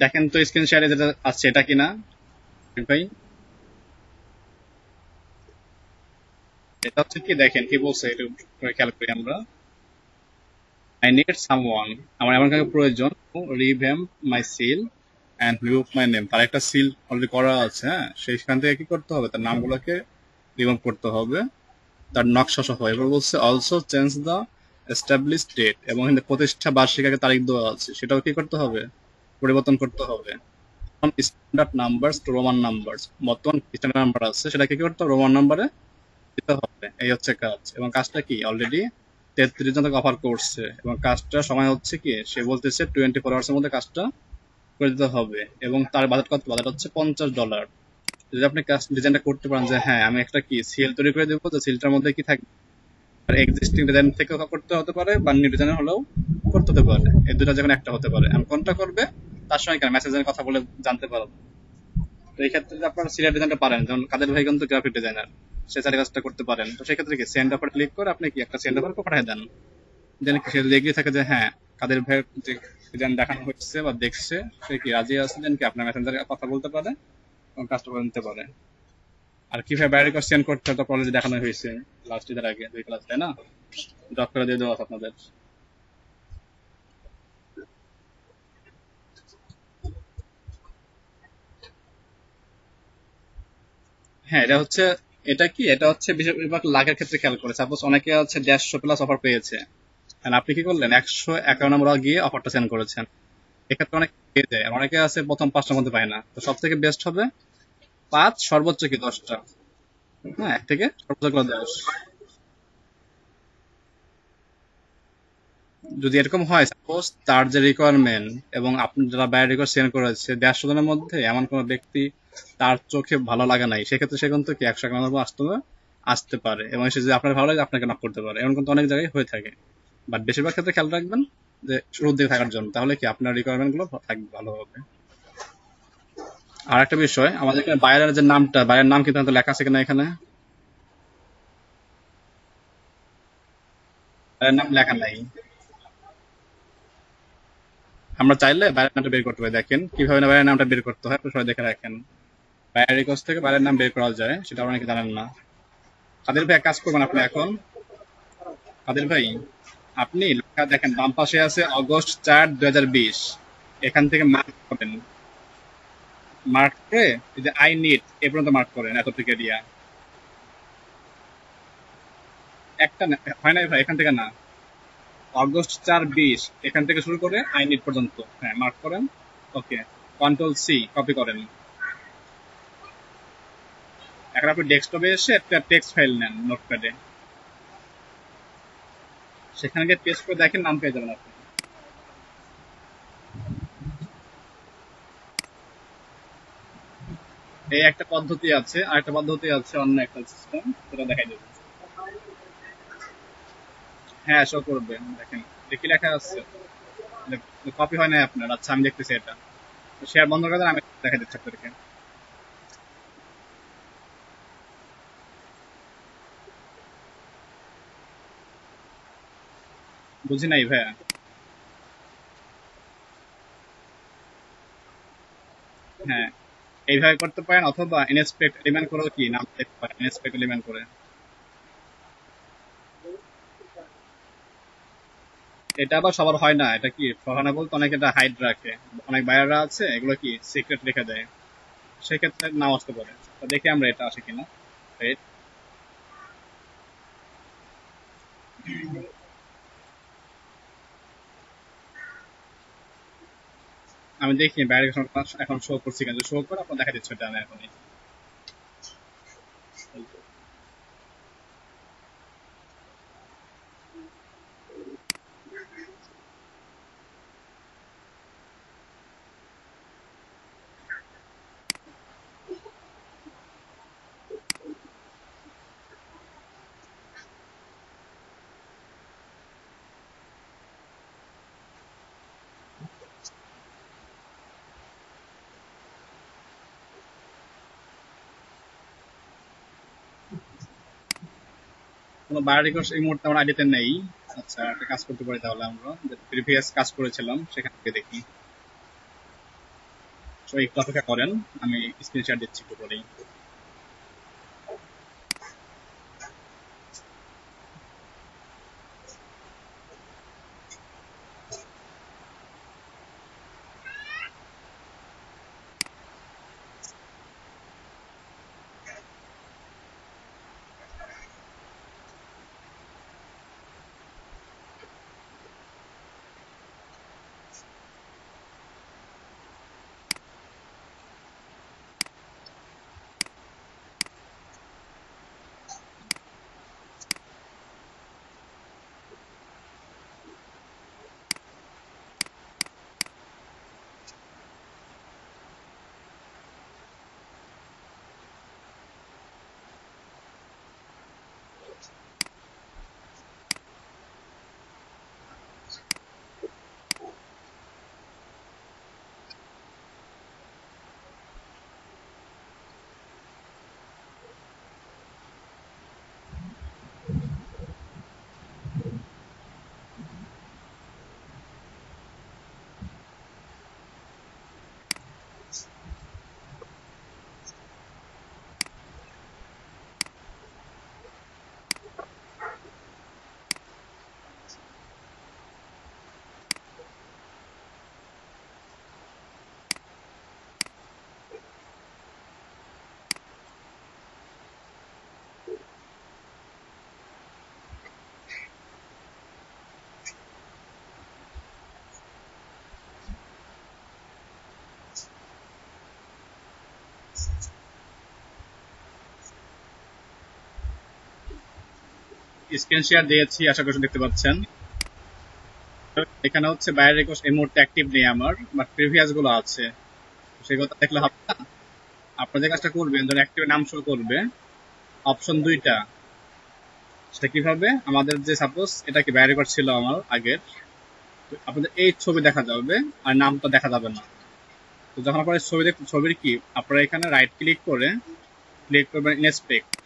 দেখেন তো স্ক্রিন শেয়ারে যেটা আছে এটা কিনা ভাই। এটা হচ্ছে কি, দেখেন কি বলছে, এটা খেয়াল করি আমরা। আই নিড সামওয়ান, আমার এমন কাউকে প্রয়োজন, revamp my seal and remove my name. তার একটা সিল অলরেডি করা আছে, হ্যাঁ, সেইখান থেকে কি করতে হবে, তার নামগুলোকে রিমুভ করতে হবে, তার নকশা সহ। এবার বলছে also change the establish date, এবং প্রতিষ্ঠা বার্ষিক আগে তারিখ দেওয়া আছে, সেটাও কি করতে হবে, পরিবর্তন করতে হবে। Standard numbers to roman numbers, বর্তমান স্ট্যান্ডার্ড নাম্বার আছে সেটাকে কি করতে হবে, রোমান নাম্বারে দিতে হবে। এই হচ্ছে কাজ। এবং কাজটা কি অলরেডি 33 জন তাকে অফার করছে, এবং কাজটা সময় হচ্ছে কি সে বলতেছে 24 আওয়ার্সের মধ্যে কাজটা করে দিতে হবে। এবং তার বাজেট কত, বাজেট হচ্ছে $50। যদি আপনি কাজ ডিজাইনটা করতে পারেন যে হ্যাঁ আমি একটা কি সিএল তৈরি করে দেবো, যে সিলটার মধ্যে কি থাকবে, এক্সিস্টিং ডিজাইন থেকে করতে হতে পারে বা নিউ ডিজাইন হলেও করতে হতে পারে, এই দুটো যখন একটা হতে পারে। আমি কোনটা করবে তার সঙ্গে কেন মেসেজের কথা বলে জানতে পারবো। তো এই ক্ষেত্রে যদি আপনারা সিরিয়াল ডিজাইনটা পারেন, যেমন কাদের ভাই কিন্তু গ্রাফিক ডিজাইনার, সে চারি কাজটা করতে পারেন, তো সেক্ষেত্রে কি সেন্ড অফার ক্লিক করে আপনি কি একটা সেন্ড অফার পাঠিয়ে দেন, দেন সে লেগে থাকে যে হ্যাঁ কাদের ভাইয়ের যে ডিজাইন দেখানো হচ্ছে বা দেখছে সে কি রাজি আছে, দেন কি আপনার মেসেঞ্জারে কথা বলতে পারে এবং কাজটা করে নিতে পারে। আর কিভাবে বাইরে কাজ সেন্ড করতে হবে অলরেডি দেখানো হয়েছে লাস্ট ঈদের আগে 2 ক্লাস, তাই না? ড্রপ করে দিয়ে দেওয়া আছে আপনাদের। হ্যাঁ এটা হচ্ছে, এটা কি এটা হচ্ছে বেশিরভাগ লাখের ক্ষেত্রে খেয়াল করে। সাপোজ অনেকে হচ্ছে 150 প্লাস অফার পেয়েছে, আর আপনি কি করলেন 151 নম্বর গিয়ে অফারটা সেন্ড করেছেন, এক্ষেত্রে অনেক পেয়ে যায়। আর অনেকে আছে প্রথম 5টার মধ্যে পায় না। তো সব থেকে বেস্ট হবে 5, সর্বোচ্চ কি 10টা। হ্যাঁ, 1 থেকে সর্বোচ্চ গুলো 10। যদি এরকম হয় সাপোজ তার যে রিকোয়ারমেন্ট এবং আপনি যারা বাইরে রিকোয়ার সেন্ড করেছে 150 জনের মধ্যে এমন কোন ব্যক্তি তার চোখে ভালো লাগা নাই, সেক্ষেত্রে সে কিন্তু কি 151 নম্বর আসতে পারে, এবং সে যদি আপনার ভালো লাগে আপনাকে নক করতে পারে। এমন কিন্তু অনেক জায়গায় হয়ে থাকে। বাট বেশিরভাগ ক্ষেত্রে খেয়াল রাখবেন যে শুরুর দিকে থাকার জন্য, তাহলে কি আপনার রিকোয়ারমেন্ট গুলো থাকবে ভালো হবে। আর একটা বিষয়, আমাদের এখানে বাইরের যে নামটা, বাইরের নাম কিন্তু লেখা আছে কিনা এখানে? বাইরের নাম লেখা নাই। আমরা চাইলে বাইরের নামটা বের করতে পারি। দেখেন কিভাবে না বাইরের নামটা বের করতে হয়, সবাই দেখে রাখেন। বাইরের রিকোয়েস্ট থেকে বাইরের নাম বের করা যায়, সেটা অনেকে জানেন না। কাদের ভাই এক কাজ করবেন আপনি এখন, কাদের ভাই আপনি লেখা দেখেন বাম পাশে আছে অগস্ট 4, 2020, এখান থেকে মার্ক করেন। মার্ক করে এই যে আই নিড এ পর্যন্ত মার্ক করেন, এত থেকে দিয়া একটা হয় না ভাই, এখান থেকে না, অগস্ট 4, 20 এখান থেকে শুরু করে আই নিড পর্যন্ত, হ্যাঁ মার্ক করেন। ওকে, কন্ট্রোল সি কপি করেন। এখন আপনি ডেস্কটপে এসে একটা টেক্সট ফাইল নেন নোটপ্যাডে, সেখানে গিয়ে পেস্ট করে দেখেন, নাম পেয়ে যাবেন আপনি। এই একটা পদ্ধতি আছে, আর একটা পদ্ধতি আছে অন্য একটা সিস্টেম, সেটা দেখাই দেবো। হ্যাঁ শো করবে, দেখেন কি লেখা আছে, কপি হয় না আপনার। আচ্ছা আমি দেখতেছি এটা, শেয়ার বন্ধ করে দেন, আমি দেখা দিচ্ছি আপনাদেরকে। বুঝি নাই ভাইয়া। হ্যাঁ এইভাবে করতে পারেন, অথবা ইনস্পেক্ট এলিমেন্ট করেও কি নাম দেখতে পারেন, ইনস্পেক্ট এলিমেন্ট করে। এটা আবার সবার হয় না, এটা কি সবার হয় না বলতে অনেকে এটা হাইড রাখে, অনেক বাইরেরা আছে এগুলো কি সিক্রেট রেখে দেয়, সেক্ষেত্রে নাও আসতে পারে। তো দেখি আমরা এটা আসে কিনা। Wait, আমি দেখি বাইরে এখন শো করছি কিন্তু শো করে আপনার দেখা দিচ্ছে এটা আমি এখনই। কোনো বায়োরিকস এই মুহূর্তে আমার আইডিতে নেই। আচ্ছা একটা কাজ করতে পারি তাহলে, আমরা যে প্রিভিয়াস কাজ করেছিলাম সেখান থেকে দেখি। তো একটু অপেক্ষা করেন, আমি স্ক্রিনশট দিচ্ছি একটু পরেই। স্ক্রিন শেয়ার দিয়েছি, আশা করি দেখতে পাচ্ছেন। এখানে হচ্ছে বাইরের রিকোয়েস্ট এই মুহূর্তে অ্যাক্টিভ নেই আমার, বাট প্রিভিয়াস গুলো আছে, সেগুলো দেখলে হবে না। আপনার যে কাজটা করবেন, যখন অ্যাক্টিভ নাম শো করবে অপশন দুইটা, সেটা কিভাবে, আমাদের যে সাপোজ এটা কি বাইরে রেকর্ড ছিল আমার আগের, আপনাদের এই ছবি দেখা যাবে আর নামটা দেখা যাবে না। তো যখন আপনারা ছবি ছবির কি আপনারা এখানে রাইট ক্লিক করে ক্লিক করবেন ইনস্পেক্ট,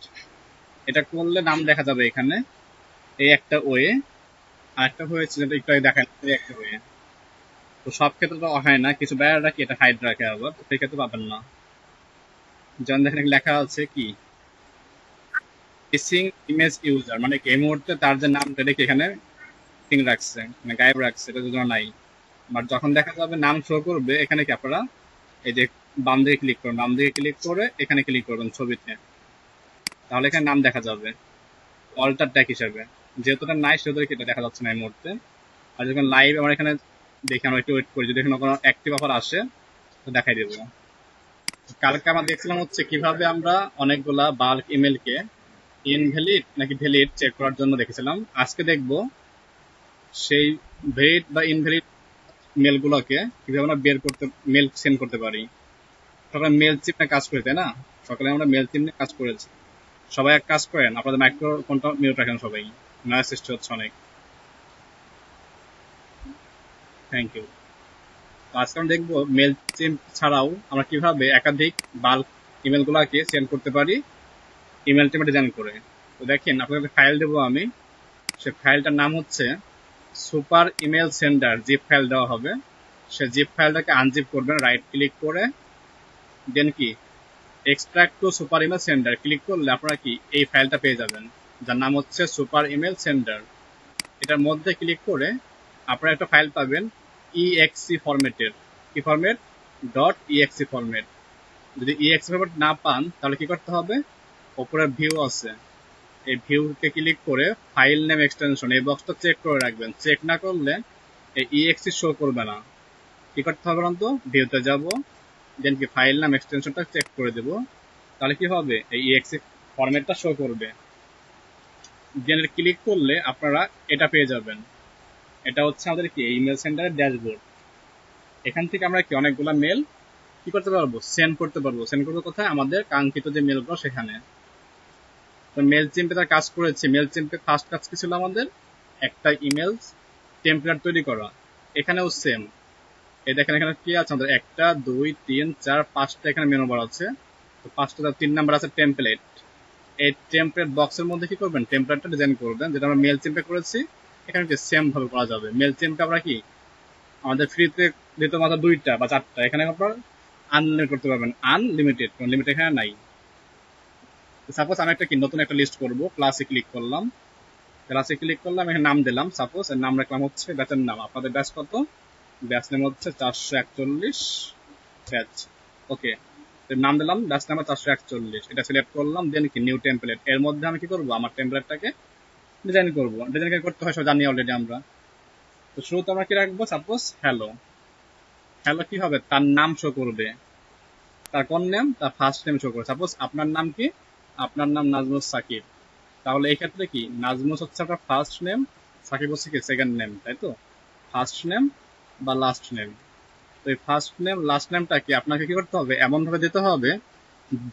এটা করলে নাম দেখা যাবে এখানে। এই একটা ওয়ে, আর একটা হয়েছে যেটা একটু আগে দেখান, এই একটা ওয়ে। তো সব ক্ষেত্রে তো হয় না, কিছু বাইরে রাখি এটা হাইড রাখে, আবার সেই ক্ষেত্রে পাবেন না। যেমন দেখেন লেখা আছে কি মিসিং ইমেজ ইউজার, মানে এই মুহূর্তে তার যে নামটা রেখে এখানে সিং রাখছে, মানে গায়েব রাখছে, এটা যদি নাই। বাট যখন দেখা যাবে নাম শো করবে এখানে কি আপনারা এই যে বাম দিকে ক্লিক করবেন, বাম দিকে ক্লিক করে এখানে ক্লিক করবেন ছবিতে, তাহলে এখানে নাম দেখা যাবে অল্টার ট্যাগ হিসেবে। যেহেতু এটা নাই সেহেতু এটা দেখা যাচ্ছে না এই মুহূর্তে। আর যখন লাইভ আমার এখানে দেখে আমরা একটু ওয়েট করি, যদি এখানে কোনো অ্যাক্টিভ অফার আসে তো দেখাই দেবো। কালকে আমরা দেখছিলাম হচ্ছে কিভাবে আমরা অনেকগুলা বাল্ক ইমেলকে ইনভ্যালিড নাকি ভ্যালিড চেক করার জন্য দেখেছিলাম। আজকে দেখবো সেই ভ্যালিড বা ইনভ্যালিড মেলগুলোকে কিভাবে আমরা বের করতে, মেল সেন্ড করতে পারি। সকালে মেল চিপ নিয়ে কাজ করি, তাই না? সকালে আমরা মেল চিপ নিয়ে কাজ করেছি। সবাই এক কাজ করেন, আপনাদের মাইক্রো ফোনটা মিউট রাখেন সবাই, নয়েজ সৃষ্টি হচ্ছে অনেক। Thank you. আজকে আমরা দেখবো মেল চিপ ছাড়াও আমরা কিভাবে একাধিক বাল্ক ইমেল গুলাকে সেন্ড করতে পারি ইমেল টিমে ডিজাইন করে। তো দেখেন আপনাদের ফাইল দেবো আমি, সে ফাইলটার নাম হচ্ছে super email sender, zip file দেওয়া হবে। সে জিপ ফাইলটাকে আনজিপ করবেন রাইট ক্লিক করে, দেন কি extract to super email sender click করলে আপনারা কি এই ফাইলটা পেয়ে যাবেন, যার নাম হচ্ছে সুপার ইমেল সেন্ডার। এটার মধ্যে ক্লিক করে আপনারা একটা ফাইল পাবেন ইএক্সি ফরম্যাটের, কি ফরম্যাট, ডট ইএক্সি ফরম্যাট। যদি ইএক্সি ফরম্যাট না পান তাহলে কি করতে হবে, ওপরে ভিউ আছে, এই ভিউকে ক্লিক করে ফাইল নেম এক্সটেনশন এই বক্সটা চেক করে রাখবেন। চেক না করলে এই ইএক্সি শো করবে না। কি করতে হবে বলুন তো, ভিউতে যাব, দেন কি ফাইল নাম এক্সটেনশনটা চেক করে দেব, তাহলে কি হবে এই ইএক্সি ফরম্যাটটা শো করবে। দেন ক্লিক করলে আপনারা এটা পেয়ে যাবেন। এটা হচ্ছে আমাদের কি ইমেল সেন্টারের ড্যাশবোর্ড। এখান থেকে আমরা কি অনেকগুলো মেল কি করতে পারবো, সেন্ড করতে পারবো। সেন্ড করবো কোথায়, আমাদের কাঙ্ক্ষিত যে মেলগুলো সেখানে। তো মেল চিম্পে তার কাজ করেছে, মেল চিম্পে ফার্স্ট কাজ কি ছিল আমাদের, একটা ইমেল টেমপ্লেট তৈরি করা। এখানেও সেম, এই দেখেন এখানে কি আছে আমাদের 1 2 3 4 5টা এখানে মেনু বার আছে। তো 5টা 3 নাম্বার আছে টেমপ্লেট। এই টেমপ্লেট বক্সের মধ্যে কি করবেন, টেমপ্লেটটা ডিজাইন করবেন, যেটা আমরা মেল চিম্পে করেছি। এখানে কি সেম ভাবে করা যাবে। মেল চিম্পে আমরা কি আমাদের ফ্রিতে দিতে মাত্র 2টা বা 4টা, এখানে আপনারা আনলিমিটেড করতে পারবেন, আনলিমিটেড, কোনো লিমিট এখানে নাই। সাপোজ আমি একটা কি নতুন একটা লিস্ট করব, ক্লাসে ক্লিক করলাম, ক্লাসে ক্লিক করলাম, এখানে নাম দিলাম, সাপোজ এর নাম রাখলাম হচ্ছে ব্যাচের নাম। আপনাদের ব্যাচ কত, ব্যাচ নেম হচ্ছে 441 ব্যাচ, ওকে। নাম দিলাম ব্যাচ নাম্বার 441, এটা সিলেক্ট করলাম, দেন কি নিউ টেমপ্লেট। এর মধ্যে আমি কি করবো, আমার টেমপ্লেটটাকে ডিজাইন করবো। ডিজাইন করতে হয় সব জানি অলরেডি আমরা। তো শুরুতে আমরা কি রাখবো, সাপোজ হ্যালো। হ্যালো কি হবে, তার নাম শো করবে, তার কোন নেম, তার ফার্স্ট নেম শো করবে। সাপোজ আপনার নাম কি, আপনার নাম নাজমুস সাকিব, তাহলে এই ক্ষেত্রে কি নাজমুস হচ্ছে আপনার ফার্স্ট নেম, সাকিব হচ্ছে কি সেকেন্ড নেম, তাই তো, ফার্স্ট নেম বা লাস্ট নেম। তো এই ফার্স্ট নেম লাস্ট নেমটা কি আপনাকে কি করতে হবে, এমন ভাবে দিতে হবে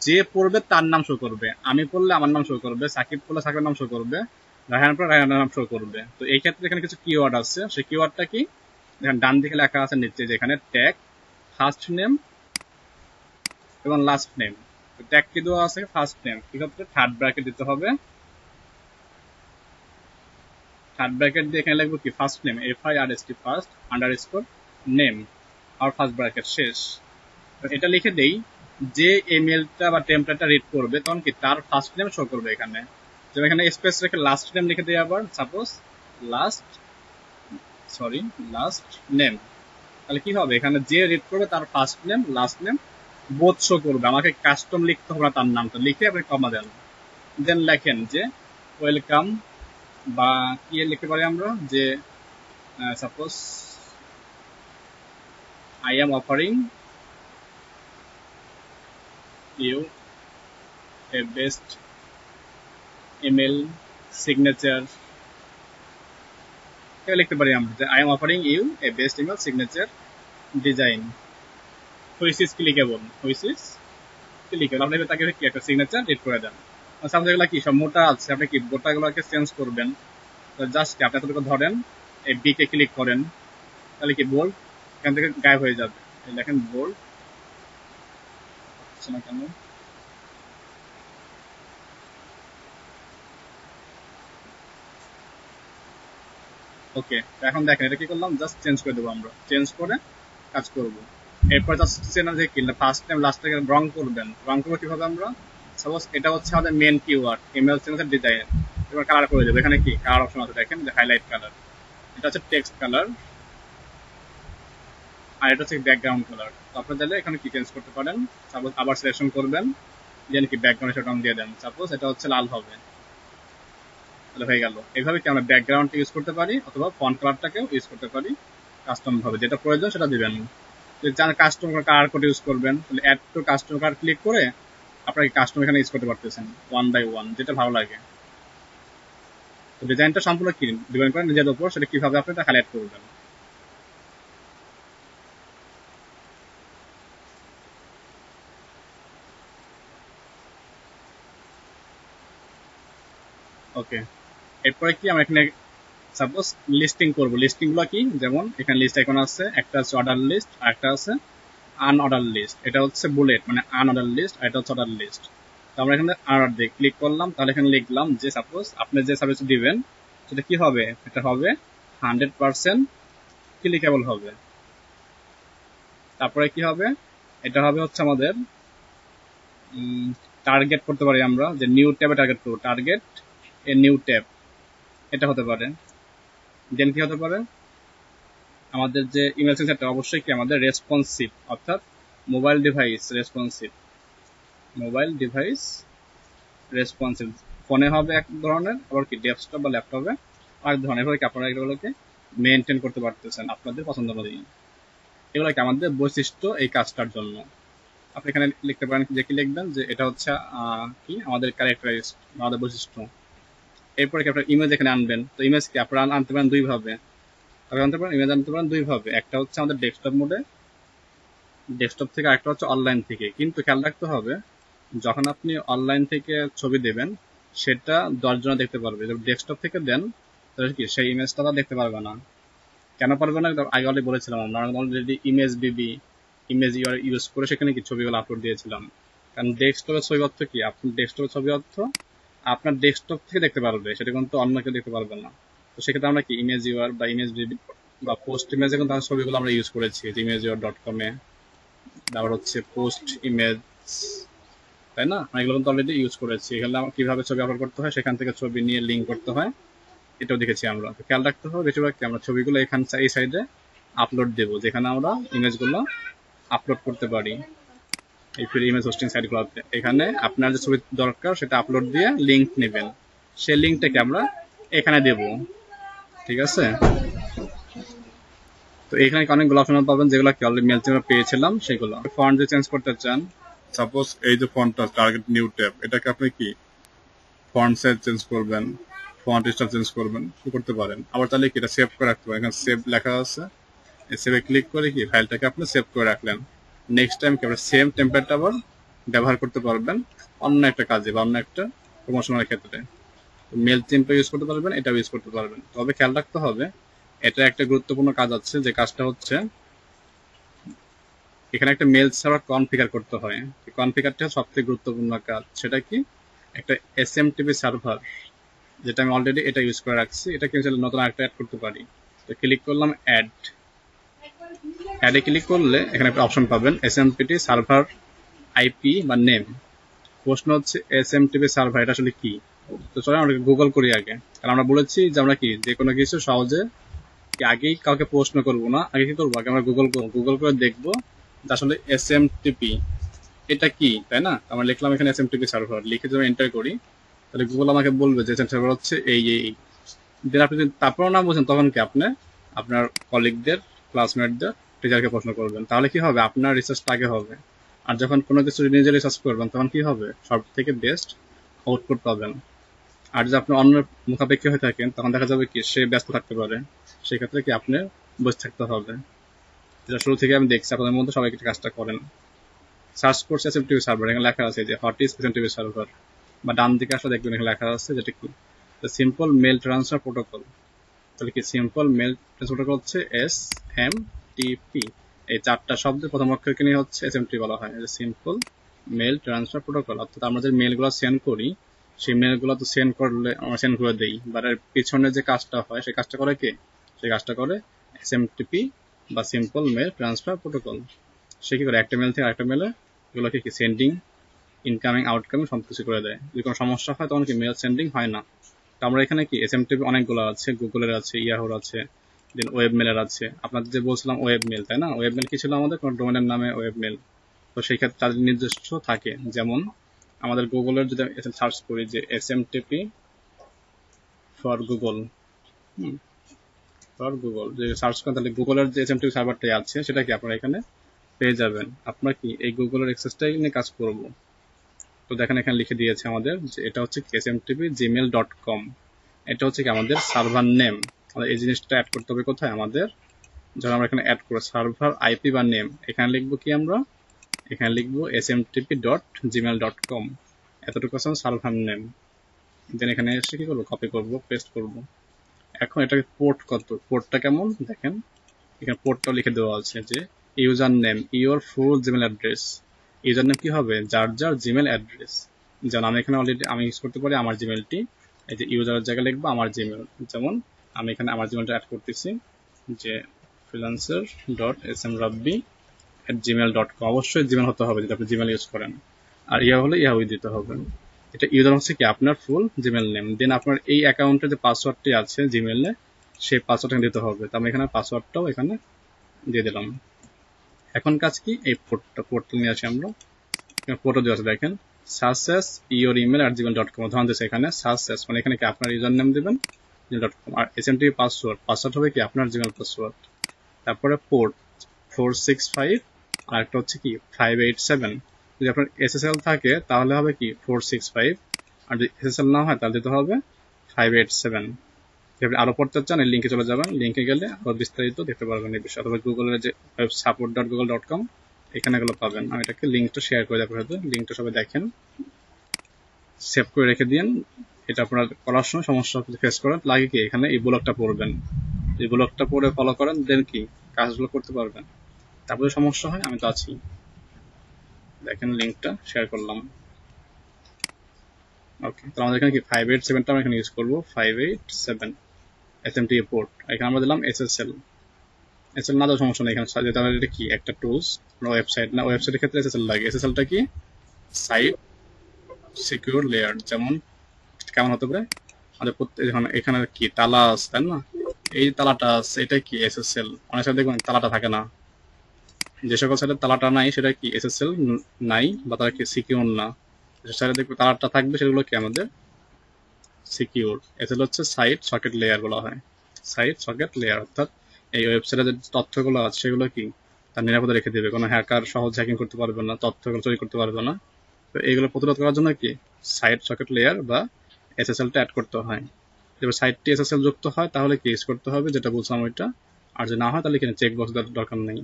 যে পড়বে তার নাম শো করবে। আমি পড়লে আমার নাম শো করবে, সাকিব পড়লে সাকিবের নাম শো করবে, রায়হান পড়লে রায়হানের নাম শো করবে। তো এই ক্ষেত্রে এখানে কিছু কিওয়ার্ড আছে, সেই কিওয়ার্ডটা কি দেখেন ডান দিকে লেখা আছে নিচে, যেখানে ট্যাগ ফার্স্ট নেম এবং লাস্ট নেম। ট্যাগ কি দেওয়া আছে, ফার্স্ট নেম, কি ক্ষেত্রে থার্ড ব্র্যাকেট দিতে হবে। থার্ড ব্র্যাকেট দিয়ে এখানে লিখবো কি first name, FIRST first underscore name, আর ফার্স্ট ব্র্যাকেট শেষ। এটা লিখে দেই, যে ইমেলটা বা টেমপ্লেটটা রিড করবে তখন কি তার ফার্স্ট নেম শো করবে এখানে। যেমন এখানে স্পেস রেখে লাস্ট নেম লিখে দিই, আবার সাপোজ লাস্ট নেম। তাহলে কি হবে, এখানে যে রিড করবে তার first name last name both show করবে। আমাকে কাস্টম লিখতে হবে না, তার নামটা লিখে আপনি কমা দেন, দেন লেখেন যে ওয়েলকাম, বা কি লিখতে পারি আমরা, যে suppose I am offering you a best email signature, এটা লিখতে পারি আমরা যে I am offering you a best email signature design which is clickable, আপনি তাকে কি একটা সিগনেচার এড করে দেন। সামনে এগুলো কি সব মোটা আছে, আপনি কি গোটাগুলোকে চেঞ্জ করবেন, জাস্ট আপনি এতটুকু ধরেন, এই বি কে ক্লিক করেন, তাহলে কি বোল্ড এখান থেকে গায়েব হয়ে যাবে। দেখেন বোল্ড হচ্ছে না কেন, ওকে। এখন দেখেন এটা কি করলাম, জাস্ট চেঞ্জ করে দেবো আমরা, চেঞ্জ করে কাজ করব। এরপর জাস্ট চেনা যে কি ফার্স্ট টাইম লাস্ট থেকে রং করবেন, রং করবো কিভাবে আমরা, সাপোজ এটা হচ্ছে আমাদের main keyword email signature design, এবার কালার করে দেবো। এখানে কি কালার অপশন আছে দেখেন, যে হাইলাইট কালার, এটা হচ্ছে টেক্সট কালার, আর এটা হচ্ছে ব্যাকগ্রাউন্ড কালার। তো আপনারা চাইলে এখানে কি চেঞ্জ করতে পারেন, সাপোজ আবার সিলেকশন করবেন, দেন কি ব্যাকগ্রাউন্ড সেটা দিয়ে দেন, সাপোজ এটা হচ্ছে লাল হবে, তাহলে হয়ে গেল। এইভাবে কি আমরা ব্যাকগ্রাউন্ড ইউজ করতে পারি, অথবা ফন্ট কালারটাকেও ইউজ করতে পারি কাস্টম ভাবে, যেটা প্রয়োজন সেটা দিবেন। যদি চান কাস্টম কালার কোড ইউজ করবেন, তাহলে add to custom colour click করে আপনারা কাস্টম এখানে ইউজ করতে পারতেছেন ওয়ান বাই ওয়ান, যেটা ভালো লাগে। তো ডিজাইনটা সম্পূর্ণ কি ডিপেন্ড করে নিজের উপর, সেটা কিভাবে আপনি এটা হাইলাইট করবেন। ওকে, এরপরে কি আমরা এখানে সাপোজ লিস্টিং করব। লিস্টিং গুলো কি, যেমন এখানে লিস্ট আইকন আছে, একটা আছে অর্ডার লিস্ট আর একটা আছে আনঅর্ডার লিস্ট। এটা হচ্ছে বুলেট মানে আনঅর্ডার লিস্ট, আর এটা হচ্ছে অর্ডার লিস্ট। তো আমরা এখানে অর্ডার দিয়ে ক্লিক করলাম, তাহলে এখানে লিখলাম যে সাপোজ আপনি যে সার্ভিস দিবেন সেটা কি হবে, এটা হবে 100% ক্লিকেবল হবে। তারপরে কি হবে, এটা হবে হচ্ছে আমাদের টার্গেট করতে পারি আমরা, যে নিউ ট্যাবে টার্গেট করবো, টার্গেট এ নিউ ট্যাব, এটা হতে পারে। দেন কি হতে পারে, আমাদের যে ইমেল সিগনেচারটা অবশ্যই কি আমাদের রেসপন্সিভ, অর্থাৎ মোবাইল ডিভাইস রেসপন্সিভ, ফোনে হবে এক ধরনের, আবার কি ডেস্কটপ বা ল্যাপটপে আরেক ধরনের। এভাবে কি আপনারা এগুলোকে মেনটেন করতে পারতেছেন আপনাদের পছন্দ অনুযায়ী। এগুলো কি আমাদের বৈশিষ্ট্য এই কাজটার জন্য। আপনি এখানে লিখতে পারেন, যে কি লিখবেন, যে এটা হচ্ছে কি আমাদের ক্যারেক্টারাইজড, আমাদের বৈশিষ্ট্য। এরপরে কি আপনার ইমেজ এখানে আনবেন, তো ইমেজ কি আপনারা আনতে পারেন দুই ভাবে, ইমেজ আনতে পারেন দুই ভাবে, একটা হচ্ছে আমাদের ডেস্কটপ মোডে, ডেস্কটপ থেকে, আরেকটা হচ্ছে অনলাইন থেকে। কিন্তু খেয়াল রাখতে হবে, যখন আপনি অনলাইন থেকে ছবি দেবেন সেটা 10 জন দেখতে পারবে, যদি ডেস্কটপ থেকে দেন তাহলে কি সেই ইমেজটা তারা দেখতে পারবে না। কেন পারবে না, আগে অলরেডি বলেছিলাম, আমরা অলরেডি ইমেজ বিবি ইমেজ ইউজ করে সেখানে কি ছবিগুলো আপলোড দিয়েছিলাম। কারণ ডেস্কটপের ছবি অর্থ কি, আপনি ডেস্কটপের ছবি অর্থ আপনার ডেস্কটপ থেকে দেখতে পারবে, সেটা কিন্তু অন্য কেউ দেখতে পারবে না। তো সেক্ষেত্রে আমরা কি ইমেজ ইউআর বা ইমেজ বিবি বা পোস্ট ইমেজে কিন্তু ছবিগুলো আমরা ইউজ করেছি, ইমেজ ইউআর.com এ, তারপর হচ্ছে পোস্ট ইমেজ, তাই না, এগুলো কিন্তু অলরেডি ইউজ করেছি। এখানে কিভাবে ছবি আপলোড করতে হয়, সেখান থেকে ছবি নিয়ে লিঙ্ক করতে হয়, এটাও দেখেছি আমরা। খেয়াল রাখতে হবে বেশিরভাগ কি আমরা ছবিগুলো এখান এই সাইডে আপলোড দেবো, যেখানে আমরা ইমেজগুলো আপলোড করতে পারি, এই ফ্রি ইমেজ হোস্টিং সাইটগুলোতে। এখানে আপনার যে ছবি দরকার সেটা আপলোড দিয়ে লিঙ্ক নেবেন, সেই লিঙ্কটাকে আমরা এখানে দেব, ঠিক আছে। তো এখানে অনেকগুলো অপশন পাবেন, যেগুলো কি অলরেডি মেল থেকে পেয়েছিলাম সেগুলো। ফন্ট যদি চেঞ্জ করতে চান, সাপোজ এই যে ফন্টটা টার্গেট নিউ ট্যাব, এটাকে আপনি কি ফন্ট সাইজ চেঞ্জ করবেন, ফন্ট স্টাইল চেঞ্জ করবেন, কি করতে পারেন। আবার তাহলে কি এটা সেভ করে রাখতে পারেন, এখানে সেভ লেখা আছে, এই সেভে ক্লিক করে কি ফাইলটাকে আপনি সেভ করে রাখলেন। নেক্সট টাইম কি আপনি সেম টেমপ্লেটটা আবার ব্যবহার করতে পারবেন অন্য একটা কাজে বা অন্য একটা প্রমোশনের ক্ষেত্রে। মেল থিমটা ইউজ করতে পারবেন, এটা ইউজ করতে পারবেন। তবে খেয়াল রাখতে হবে, এটা একটা গুরুত্বপূর্ণ কাজ আছে, যে কাজটা হচ্ছে এখানে একটা মেল সার্ভার কনফিগার করতে হয়। কনফিগারটা সবথেকে গুরুত্বপূর্ণ কাজ। সেটা কি, একটা এসএমটিপি সার্ভার, যেটা আমি অলরেডি এটা ইউজ করে রাখছি, এটা কিন্তু নতুন আরেকটা অ্যাড করতে পারি। তো ক্লিক করলাম অ্যাডে ক্লিক করলে এখানে একটা অপশন পাবেন এসএমটিপি সার্ভার আইপি বা নেম। প্রশ্ন হচ্ছে এসএমটিপি সার্ভার এটা আসলে কি। তো চলো আমরা গুগল করি আগে, কারণ আমরা বলেছি যে আমরা কি যে কোনো কিছু সহজে আগেই কাউকে প্রশ্ন করব না, আগে কি করবো, আগে আমরা গুগল করবো, গুগল করে দেখবো যে আসলে এসএমটিপি এটা কি, তাই না। আমরা লিখলাম এখানে এসএমটিপি সার্ভার, লিখে যদি এন্টার করি তাহলে গুগল আমাকে বলবে যে এসএমটিপি সার্ভার হচ্ছে এই। দেন আপনি যদি তারপরেও না বোঝেন, তখন কি আপনি আপনার কলিগদের, ক্লাসমেটদের, টিচারকে প্রশ্ন করবেন। তাহলে কি হবে, আপনার রিসার্চটা আগে হবে। আর যখন কোনো কিছু নিজে রিসার্চ করবেন তখন কি হবে, সব থেকে বেস্ট আউটপুট পাবেন। আর যদি আপনি অন্য মুখাপেক্ষী হয়ে থাকেন তখন দেখা যাবে কি সে ব্যস্ত থাকতে পারে, সেক্ষেত্রে কি আপনি বসে থাকতে হবে। যেটা শুরু থেকে আমি দেখছি আপনাদের মধ্যে সবাই কাজটা করেন। সার্চ করছে এসএমটিপি সার্ভার, এখানে লেখা আছে যে হোয়াট ইজ এসএমটিপি সার্ভার, বা ডান দিকে আসলে দেখবেন এখানে লেখা আছে যেটা কি সিম্পল মেল ট্রান্সফার প্রোটোকল। তাহলে কি সিম্পল মেল ট্রান্সফার প্রোটোকল হচ্ছে SMTP। এই 4টা শব্দের প্রথম অক্ষরকে নিয়ে হচ্ছে এসএমটিপি বলা হয়, সিম্পল মেল ট্রান্সফার প্রোটোকল। অর্থাৎ আমরা যে মেলগুলো সেন্ড করি সেই মেলগুলো তো সেন্ড করলে আমরা সেন্ড করে দিই, বাট এর পিছনে যে কাজটা হয় সেই কাজটা করে কে? সেই কাজটা করে SMTP বা সিম্পল মেল ট্রান্সফার প্রোটোকল। সে কি করে একটা মেল থেকে আরেকটা মেলে এগুলোকে কি সেন্ডিং, ইনকামিং, আউটকামিং সব কিছু করে দেয়। যদি কোনো সমস্যা হয় তখন কি মেল সেন্ডিং হয় না। তো আমরা এখানে কি এসএমটিপি অনেকগুলো আছে, গুগলের আছে, ইয়াহুর আছে, দেন ওয়েব মেলের আছে। আপনাদের যে বলছিলাম ওয়েব মেল, তাই না? ওয়েব মেল কি ছিল আমাদের? কোনো ডোমেনের নামে ওয়েব মেল। তো সেই ক্ষেত্রে তাদের নির্দিষ্ট থাকে, যেমন আমাদের গুগলের যদি সার্চ করি যে SMTP for Google, for Google যে সার্চ করেন, তাহলে গুগলের যে SMTP সার্ভারটাই আছে সেটা কি আপনারা এখানে পেয়ে যাবেন। আপনার কি এই গুগলের এক্সেসটাই নিয়ে কাজ করব। তো দেখেন এখানে লিখে দিয়েছে আমাদের যে এটা হচ্ছে smtp@gmail.com। এটা হচ্ছে কি আমাদের সার্ভার নেম। আমাদের এই জিনিসটা অ্যাড করতে হবে কোথায়? আমাদের যখন আমরা এখানে অ্যাড করব সার্ভার আইপি বা নেম, এখানে লিখবো কি আমরা? এখানে লিখবো smtp.gmail.com। এতটুকু আছে সার্ভার নেম। দেন এখানে এসে কি করবো? কপি করব, পেস্ট করব। এখন এটাকে পোর্ট কত, পোর্টটা কেমন দেখেন, এখানে পোর্টটাও লিখে দেওয়া আছে যে user name your full Gmail address. User name কি হবে? যার যার জিমেল অ্যাড্রেস। যেমন আমি এখানে অলরেডি আমি ইউজ করতে পারি আমার জিমেলটি, এই যে ইউজারের জায়গায় লিখবো আমার জিমেল। যেমন আমি এখানে আমার জিমেলটা অ্যাড করতেছি যে freelancer.smrabbi@gmail.com। অবশ্যই জিমেল হতে হবে যদি আপনি জিমেল ইউজ করেন, আর ইয়া হলে ইয়াহুই দিতে হবে। এটা ইউজার হচ্ছে কি আপনার ফুল জিমেল নেম। দেন আপনার এই অ্যাকাউন্টের যে পাসওয়ার্ডটি আছে জিমেলে সেই পাসওয়ার্ডটা দিতে হবে। তো আমি এখানে পাসওয়ার্ডটাও এখানে দিয়ে দিলাম। এখন কাজ কি? এই পোর্টটা নিয়ে আসি আমরা। পোর্টও দেওয়া আছে দেখেন, success your email@gmail.com। ধরুন দিচ্ছে এখানে success মানে এখানে কি আপনার ইউজার নেম দিবেন gmail.com, আর SMTP পাসওয়ার্ড হবে কি আপনার জিমেল পাসওয়ার্ড। তারপরে পোর্ট 465, আর একটা হচ্ছে কি 587। যদি আপনার SSL থাকে তাহলে হবে কি 465, আর যদি SSL না হয় তাহলে দিতে হবে 587। যদি আরো পড়তে চান এই লিঙ্কে চলে যাবেন, লিঙ্কে গেলে আরো বিস্তারিত দেখতে পারবেন এই বিষয়ে, অথবা গুগলের যে support.google.com এখানে এগুলো পাবেন। আমি এটাকে লিঙ্কটা শেয়ার করে দেবো, হয়তো লিঙ্কটা সবাই দেখেন, সেভ করে রেখে দিন। এটা আপনারা করার সময় সমস্যা ফেস করেন লাগে কি এখানে এই ব্লগটা পড়বেন, এই ব্লগটা পড়ে ফলো করেন, দেন কি কাজগুলো করতে পারবেন। তারপরে সমস্যা হয় আমি তো আছি, দেখেন লিঙ্কটা শেয়ার করলাম। ওকে, তো আমাদের এখানে কি 587টা আমরা এখানে ইউজ করবো, 587 SMTP পোর্ট। এখানে আমরা দিলাম SSL। SSL না দেওয়ার সমস্যা নেই, এখানে তাহলে এটা কি একটা টুলস, ওয়েবসাইট না, ওয়েবসাইটের ক্ষেত্রে SSL লাগে। SSLটা কি সাইট সিকিউর লেয়ার। যেমন কেমন হতে পারে? আমাদের এখানে কি তালা আছে তাই না, এই তালাটা আছে, এটা কি SSL। অনেক সাথে দেখবেন তালাটা থাকে না, যে সকল সাইডে তালাটা নাই সেটা কি SSL নাই, বা তারা কি সিকিউর না। যে সাইডে দেখবে তালাটা থাকবে সেগুলো কি আমাদের সিকিউর। SSL হচ্ছে সাইট সকেট লেয়ার বলা হয়, সাইট সকেট লেয়ার। অর্থাৎ এই ওয়েবসাইটে যে তথ্যগুলো আছে সেগুলো কি তার নিরাপদে রেখে দেবে, কোনো হ্যাকার সহজ হ্যাকিং করতে পারবে না, তথ্যগুলো চুরি করতে পারবে না। তো এইগুলো প্রতিরোধ করার জন্য কি সাইট সকেট লেয়ার বা SSLটা অ্যাড করতে হয়। এবার সাইটটি SSL যুক্ত হয় তাহলে কি ইউজ করতে হবে যেটা বলছিলাম ওইটা, আর যদি না হয় তাহলে এখানে চেক বক্স দেওয়ার দরকার নেই।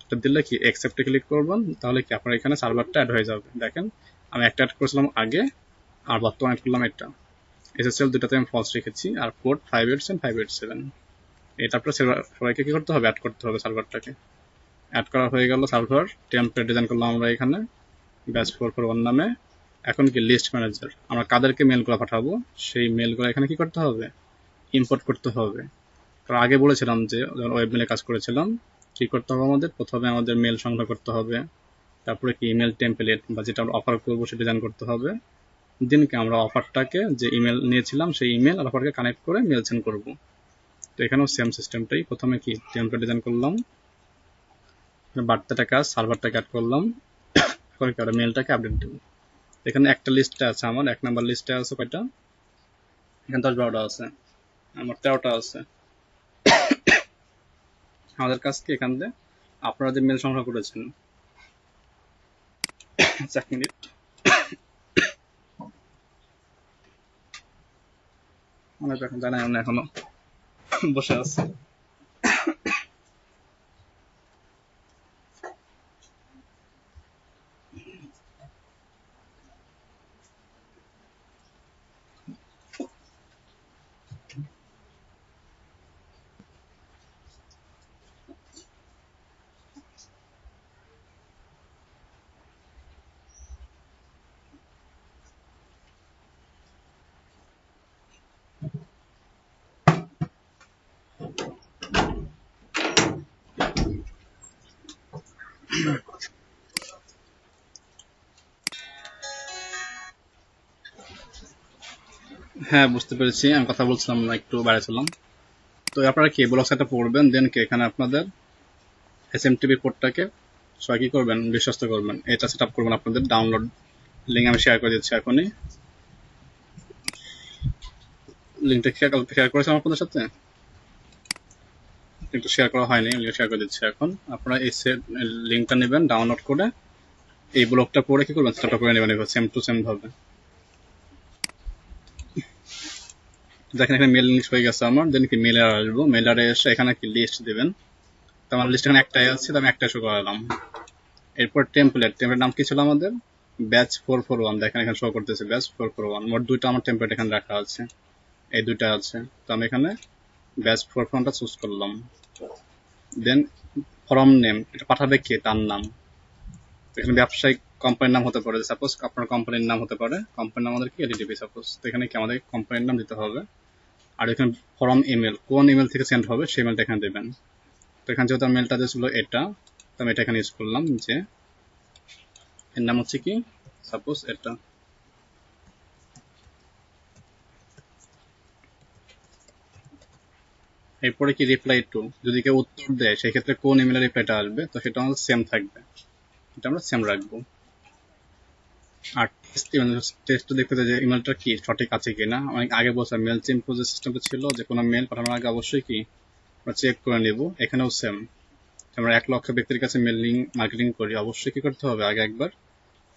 এটা দিলে কি অ্যাকসেপ্টে ক্লিক করবেন, তাহলে কি আপনার এখানে সার্ভারটা অ্যাড হয়ে যাবে। দেখেন আমি একটা অ্যাড করেছিলাম আগে, আর বর্তমানে অ্যাড করলাম এটা। SSL দুটাতে আমি ফলস রেখেছি, আর পোর্ট 587 587। এটা আপনার সবাইকে কি করতে হবে? অ্যাড করতে হবে সার্ভারটাকে। অ্যাড করা হয়ে গেল সার্ভার, টেমপ্লেট ডিজাইন করলাম আমরা এখানে ব্যাচ 441 নামে। এখন কি লিস্ট ম্যানেজার, আমরা কাদেরকে মেলগুলো পাঠাবো সেই মেলগুলো এখানে কি করতে হবে? ইম্পোর্ট করতে হবে। কারণ আগে বলেছিলাম যে যখন ওয়েব মেলে কাজ করেছিলাম কি করতে হবে আমাদের? প্রথমে আমাদের মেল সংগ্রহ করতে হবে, তারপরে কি ইমেল টেমপ্লেট বা যেটা আমরা অফার করবো সেটা ডিজাইন করতে হবে। দিনকে আমরা অফারটাকে যে ইমেল নিয়েছিলাম সেই ইমেল আর অফারকে কানেক্ট করে মেল সেন্ড করবো। তো এখানেও সেম সিস্টেমটাই, প্রথমে কি টেমপ্লেট ডিজাইন করলাম, বার্তাটা কাজ, সার্ভারটাকে অ্যাড করলাম, এখন কি আমরা মেলটাকে আপডেট দেবো। এখানে একটা লিস্টে আছে আমার, 1 নাম্বার লিস্টে আছে কয়টা? এখানে 10-12টা আছে, আমার 13টা আছে। আমাদের কাজ কি এখান থেকে আপনারা যে মেল সংগ্রহ করেছেন, 1 মিনিট, মানে এখন জানাই না, এখনো বসে আছে। হ্যাঁ, বুঝতে পেরেছি। আমি কথা বলছিলাম না, একটু বাইরে ছিলাম। তো আপনারা কি ব্লক সাইটটা পড়বেন, দেন কি এখানে আপনাদের এসএমটিপি কোডটাকে সবাই কি করবেন, বিশ্বস্ত করবেন। এটা সেট আপ করবেন আপনাদের ডাউনলোড লিঙ্ক আমি শেয়ার করে দিচ্ছি এখনই। লিঙ্কটা শেয়ার করেছিলাম আপনাদের সাথে, কিন্তু শেয়ার করা হয়নি, লিঙ্ক শেয়ার করে দিচ্ছি এখন। আপনারা এই লিঙ্কটা নেবেন ডাউনলোড করে, এই ব্লকটা পড়ে কি করবেন, সেট আপ করে নেবেন এবার সেম টু সেম ভাবে। দেখেন এখানে মেল লিঙ্ক হয়ে গেছে আমার, দেন কি মেলে আসবো, মেলারে এসে এখানে কি লিস্ট দেবেন। তো আমার লিস্ট এখানে একটাই আছে, তো আমি একটাই শো করালাম। এরপর টেমপ্লেট নাম কি ছিল আমাদের, ব্যাচ 441। দেখেন এখানে শো করতেছে ব্যাচ 441। মোট দুইটা আমার টেমপ্লেট এখানে রাখা আছে, এই দুইটা আছে। তো আমি এখানে ব্যাচ 441টা চুজ করলাম। দেন ফর্ম নেম, এটা পাঠাবে কে, তার নাম। এখানে ব্যবসায়িক কোম্পানির নাম হতে পারে, সাপোজ আপনার কোম্পানির নাম হতে পারে, কোম্পানির নাম আমাদের কি এলটিডি সাপোজ। তো এখানে কি আমাদের কোম্পানির নাম দিতে হবে। আর এখানে ফর্ম ইমেল, কোন ইমেল থেকে সেন্ড হবে সেই ইমেলটা এখানে দেবেন। তো এখানে যেহেতু মেলটা দিয়েছিল এটা, তো আমি এটা এখানে ইউজ করলাম, যে এর নাম হচ্ছে কি সাপোজ এটা। এরপরে কি রিপ্লাই টু, যদি কেউ উত্তর দেয় সেই ক্ষেত্রে কোন ইমেলের রিপ্লাইটা আসবে, তো সেটা আমাদের সেম থাকবে, এটা আমরা সেম রাখবো। আর টেস্ট দেখতে যে ইমেলটা কি সঠিক আছে কিনা। অনেক আগে বলছিলাম মেল চিম্পো যে সিস্টেমটা ছিল, যে কোনো মেল পাঠানোর আগে অবশ্যই কি আমরা চেক করে নেব। এখানেও সেম, আমরা 1 লক্ষ ব্যক্তির কাছে মেলিং মার্কেটিং করি, অবশ্যই কি করতে হবে, আগে একবার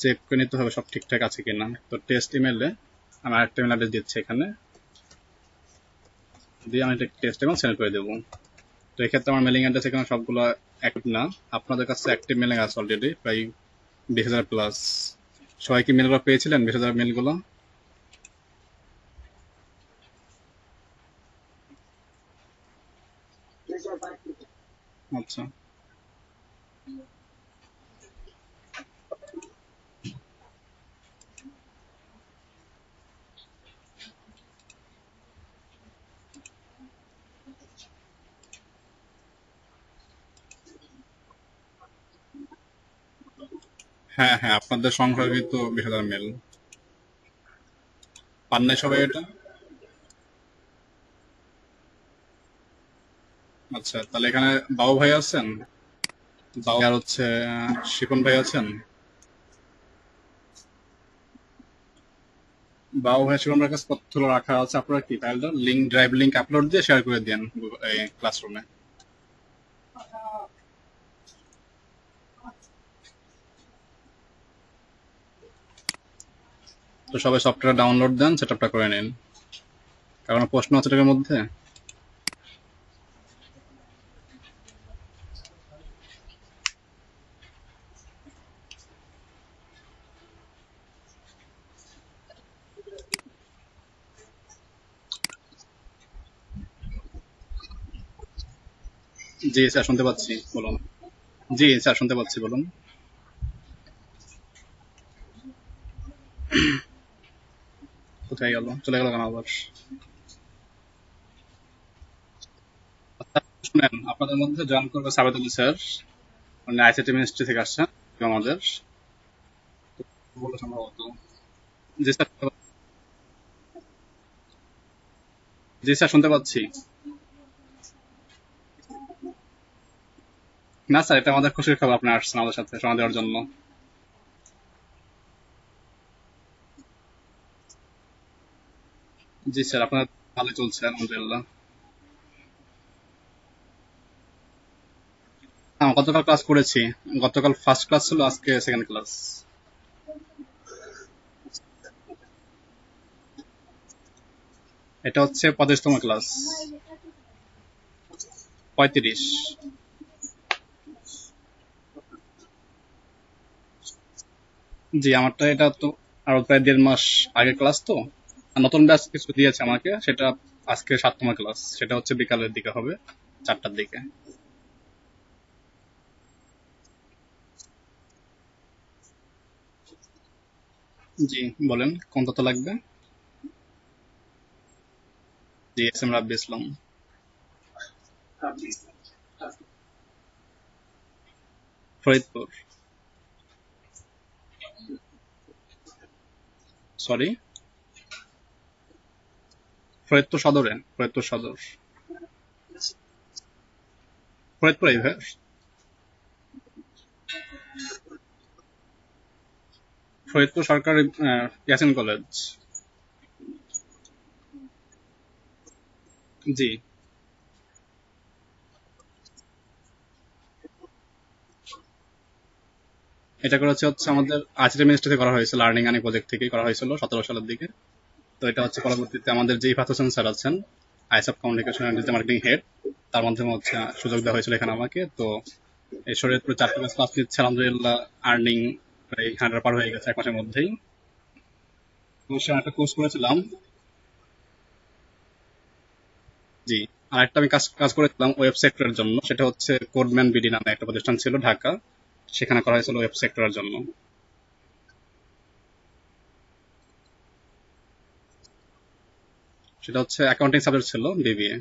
চেক করে নিতে হবে সব ঠিকঠাক আছে কিনা। তো টেস্ট ইমেলে আমি আরেকটা ইমেল অ্যাড্রেস দিচ্ছি এখানে, দিয়ে আমি টেস্ট ইমেল সেন্ড করে দেবো। তো এক্ষেত্রে আমার মেলিং অ্যাড্রেস এখানে সবগুলো অ্যাক্টিভ না, আপনাদের কাছে অ্যাক্টিভ মেলিং আছে অলরেডি প্রায় 20,000 প্লাস। সবাই কি মেলগুলো পেয়েছিলেন, 20,000 মেলগুলো? আচ্ছা, হ্যাঁ হ্যাঁ, আপনাদের সংগ্রহীত 20,000 মেল পান নাই সবাই এটা? আচ্ছা, তাহলে এখানে বাবু ভাই আছেন, বাবু আর হচ্ছে শিপন ভাই আছেন। বাবু ভাই শিপন ভাইয়ের কাছে তথ্যগুলো রাখা আছে, আপনারা কি ফাইলটা লিঙ্ক, ড্রাইভ লিঙ্ক আপলোড দিয়ে শেয়ার করে দেন এই ক্লাসরুমে। তো সবাই সফটওয়্যার ডাউনলোড দেন, সেটআপটা করে নিন। কারণ প্রশ্ন আছে এটার মধ্যে। জি স্যার, শুনতে পাচ্ছি, বলুন। জি স্যার, শুনতে পাচ্ছি, বলুন। কোথায় গেল, চলে গেল কেন আবার? শুনেন, আপনাদের মধ্যে জয়েন করবে সাবেদ আলী স্যার, উনি আইসিটি মিনিস্ট্রি থেকে আসছেন আমাদের, বলে সম্ভবত। জি স্যার, জি স্যার, শুনতে পাচ্ছি। না স্যার, এটা আমাদের খুশির খবর, আপনি আসছেন আমাদের সাথে সময় দেওয়ার জন্য। জি স্যার, আপনার ভালো চলছে আলহামদুলিল্লাহ। হ্যাঁ, গতকাল ক্লাস করেছি। গতকাল ফার্স্ট ক্লাস ছিল, আজকে সেকেন্ড ক্লাস। এটা হচ্ছে 35তম ক্লাস, 35। জি, আমারটা এটা তো আরো প্রায় 1.5 মাস আগে ক্লাস তো। আর নতুন ব্যাচ কিছু দিয়েছে আমাকে, সেটা আজকে 7তম ক্লাস, সেটা হচ্ছে বিকালের দিকে হবে, 4টার দিকে। জি, বলেন কোন তথ্য লাগবে? জি, এস এম রাব্বি ইসলাম। ফরিদপুর। সরি, ফরিদপুর সদরে, ফরিদপুর সদর, ফরিদপুর এই ভাই। ফরিদপুর সরকারি ইয়াসিন কলেজ। জি, এটা করেছে হচ্ছে আমাদের আইসিটি মিনিস্ট্রিতে করা হয়েছিল, লার্নিং আনি প্রজেক্ট থেকে করা হয়েছিল 17 সালের দিকে। তো এটা হচ্ছে পরবর্তীতে আমাদের যে ইফাত হোসেন স্যার আছেন, ISF communication and digital marketing head, তার মাধ্যমে হচ্ছে সুযোগ দেওয়া হয়েছিল এখানে আমাকে। তো এই শরীয়তপুরে 4টা ক্লাস নিচ্ছে, আলহামদুলিল্লাহ আর্নিং প্রায় 100 পার হয়ে গেছে 1 মাসের মধ্যেই। অবশ্যই একটা কোর্স করেছিলাম। জি, আর একটা আমি কাজ কাজ করেছিলাম ওয়েব সেক্টরের জন্য, সেটা হচ্ছে কোডম্যান বিডি নামে একটা প্রতিষ্ঠান ছিল ঢাকা, সেখানে করা হয়েছিল ওয়েব সেক্টরের জন্য। সেটা হচ্ছে অ্যাকাউন্টিং সাবজেক্ট ছিল, বিবিএ।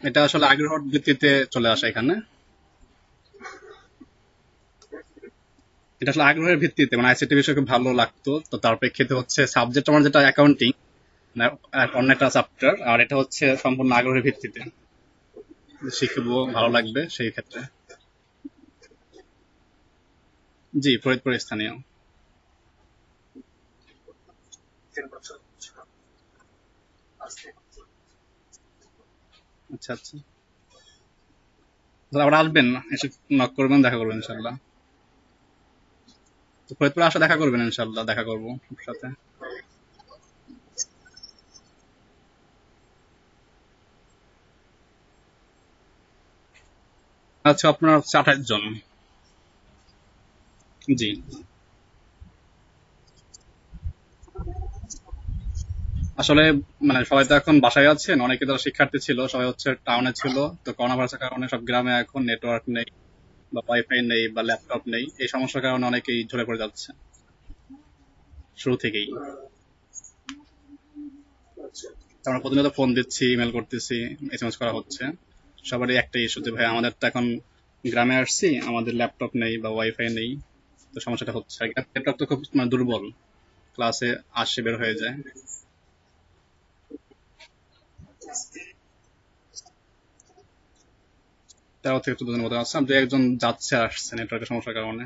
এটা আসলে আগ্রহের ভিত্তিতে চলে আসা এখানে। এটা আসলে আগ্রহের ভিত্তিতে, মানে আইসিটি বিষয় খুব ভালো লাগতো, তো তার প্রেক্ষিতে হচ্ছে সাবজেক্ট আমার যেটা অ্যাকাউন্টিং, অন্য একটা চ্যাপ্টার, আর এটা হচ্ছে সম্পূর্ণ আগ্রহের ভিত্তিতে শিখবো, ভালো লাগবে সেই ক্ষেত্রে। জি, ফরিদপুর স্থানীয়। আচ্ছা আচ্ছা, তাহলে আবার আসবেন, এসে নক করবেন, দেখা করবেন ইনশাল্লাহ। তো ফরিদপুরে আসা দেখা করবেন ইনশাল্লাহ, দেখা করবো আপনার সাথে। আচ্ছা, আপনার হচ্ছে 28 জন। জি, আসলে মানে সবাই তো এখন বাসায় আছেন, অনেকে যারা শিক্ষার্থী ছিল সবাই হচ্ছে টাউনে ছিল। তো করোনা ভাইরাসের কারণে সব গ্রামে এখন নেটওয়ার্ক নেই, বা ওয়াইফাই নেই, বা ল্যাপটপ নেই, এই সমস্যার কারণে অনেকেই ঝরে পড়ে যাচ্ছে শুরু থেকেই। আমরা প্রতিনিয়ত ফোন দিচ্ছি, ইমেল করতেছি, এসএমএস করা হচ্ছে, সবারই একটাই ইস্যু যে ভাই আমাদের তো এখন গ্রামে আসছি, আমাদের ল্যাপটপ নেই বা ওয়াইফাই নেই। তো সমস্যাটা হচ্ছে, ল্যাপটপ তো খুব মানে দুর্বল, ক্লাসে আসে বের হয়ে যায়। তেরো থেকে 14 দিনের মতো আছে, আর দু একজন যাচ্ছে আসছে নেটওয়ার্কের সমস্যার কারণে।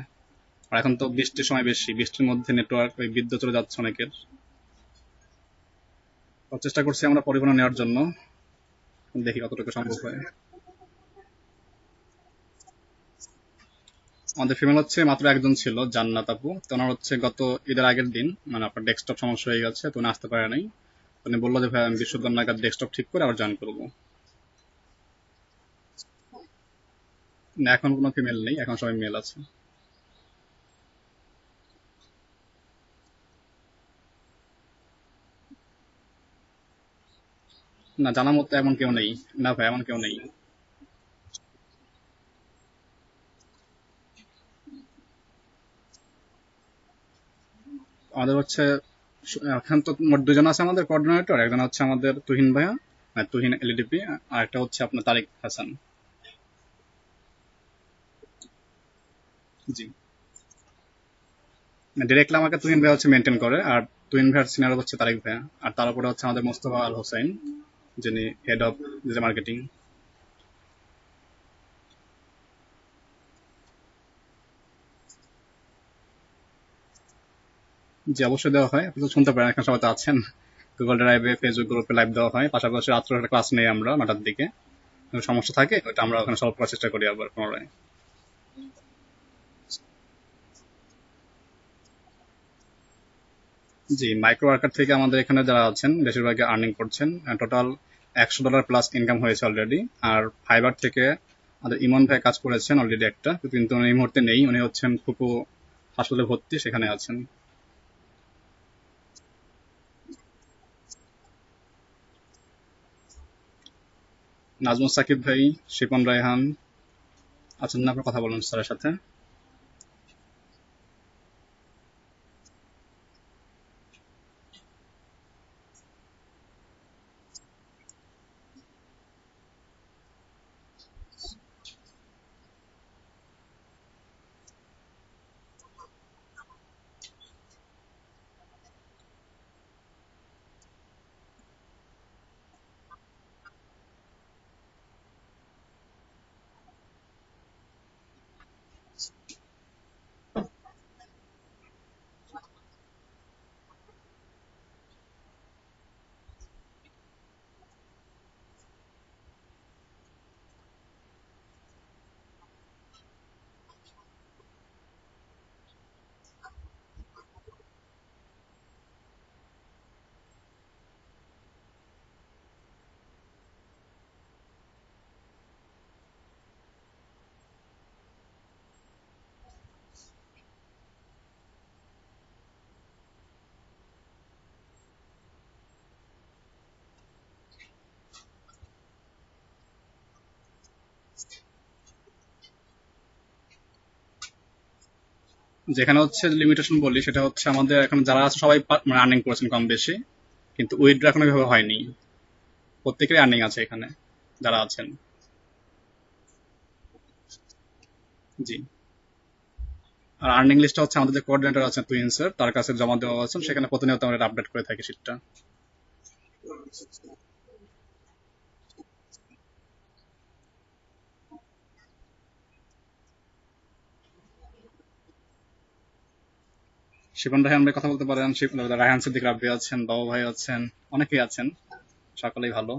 আর এখন তো বৃষ্টির সময় বেশি, বৃষ্টির মধ্যে নেটওয়ার্ক ওই বিদ্যুৎ চলে যাচ্ছে অনেকের। তো চেষ্টা করছি আমরা পরিবহন নেওয়ার জন্য, দেখি কতটুকু সম্ভব হয়। আমাদের ফিমেল হচ্ছে মাত্র একজন ছিল, জান্নাত আপু। তো ওনার হচ্ছে গত ঈদের আগের দিন মানে আপনার ডেস্কটপ সমস্যা হয়ে গেছে, তো উনি আসতে পারে নাই। উনি বললো যে ভাই আমি বিশুদ্ধ নাগাদ ডেস্কটপ ঠিক করে আবার জয়েন করবো। না, এখন কোনো ফিমেল নেই, এখন সবাই মেল আছে। না, জানা মতো এমন কেউ নেই। না ভাই, এমন কেউ নেই। আমাদের হচ্ছে এখন তো মোট 2 জন আছে আমাদের কোঅর্ডিনেটর, একজন হচ্ছে আমাদের তুহিন ভাইয়া, মানে তুহিন এলডিপি, আর একটা হচ্ছে আপনার তারিক হাসান। জি, ডিরেক্টলি আমাকে তুহিন ভাই হচ্ছে মেনটেন করে, আর তুহিন ভাইয়ের সিনিয়র হচ্ছে তারিক ভাইয়া, আর তার উপরে হচ্ছে আমাদের মোস্তফা আল হোসেন, যিনি হেড অফ ডিজিটাল মার্কেটিং। জি, অবশ্যই দেওয়া হয়, আপনি তো শুনতে পারেন, এখন সবাই তো আছেন, গুগল ড্রাইভে, ফেসবুক গ্রুপে লাইভ দেওয়া হয়, পাশাপাশি রাত্রে একটা ক্লাস নেই আমরা 9টার দিকে। কোনো সমস্যা থাকে ওটা আমরা ওখানে সলভ করার চেষ্টা করি আবার পুনরায়। জি, মাইক্রো ওয়ার্কার থেকে আমাদের এখানে যারা আছেন বেশিরভাগই আর্নিং করছেন। টোটাল $100 প্লাস ইনকাম হয়েছে অলরেডি। আর ফাইবার থেকে আমাদের ইমন ভাই কাজ করেছেন অলরেডি একটা, কিন্তু উনি এই মুহূর্তে নেই, উনি হচ্ছেন ফুপু হাসপাতালে ভর্তি, সেখানে আছেন। নাজমুল সাকিব ভাই, শিপন রায়হান আছেন না? আপনার কথা বলুন স্যারের সাথে। যেখানে হচ্ছে লিমিটেশন বলি, সেটা হচ্ছে আমাদের এখন যারা আছে সবাই মানে আর্নিং করেছেন কম বেশি, কিন্তু উইথড্র এখন এভাবে হয়নি। প্রত্যেকেরই আর্নিং আছে এখানে যারা আছেন। জি। আর আর্নিং লিস্টটা হচ্ছে আমাদের যে কোঅর্ডিনেটর আছেন টুইন্সের, তার কাছে জমা দেওয়া আছে, সেখানে প্রতিনিয়ত আমরা আপডেট করে থাকি শীটটা। শিপন রায়হান ভাই কথা বলতে পারেন, রায়হান সিদ্দিক রাব্বি আছেন, বাবু ভাই আছেন, অনেকেই আছেন, সকলেই ভালো।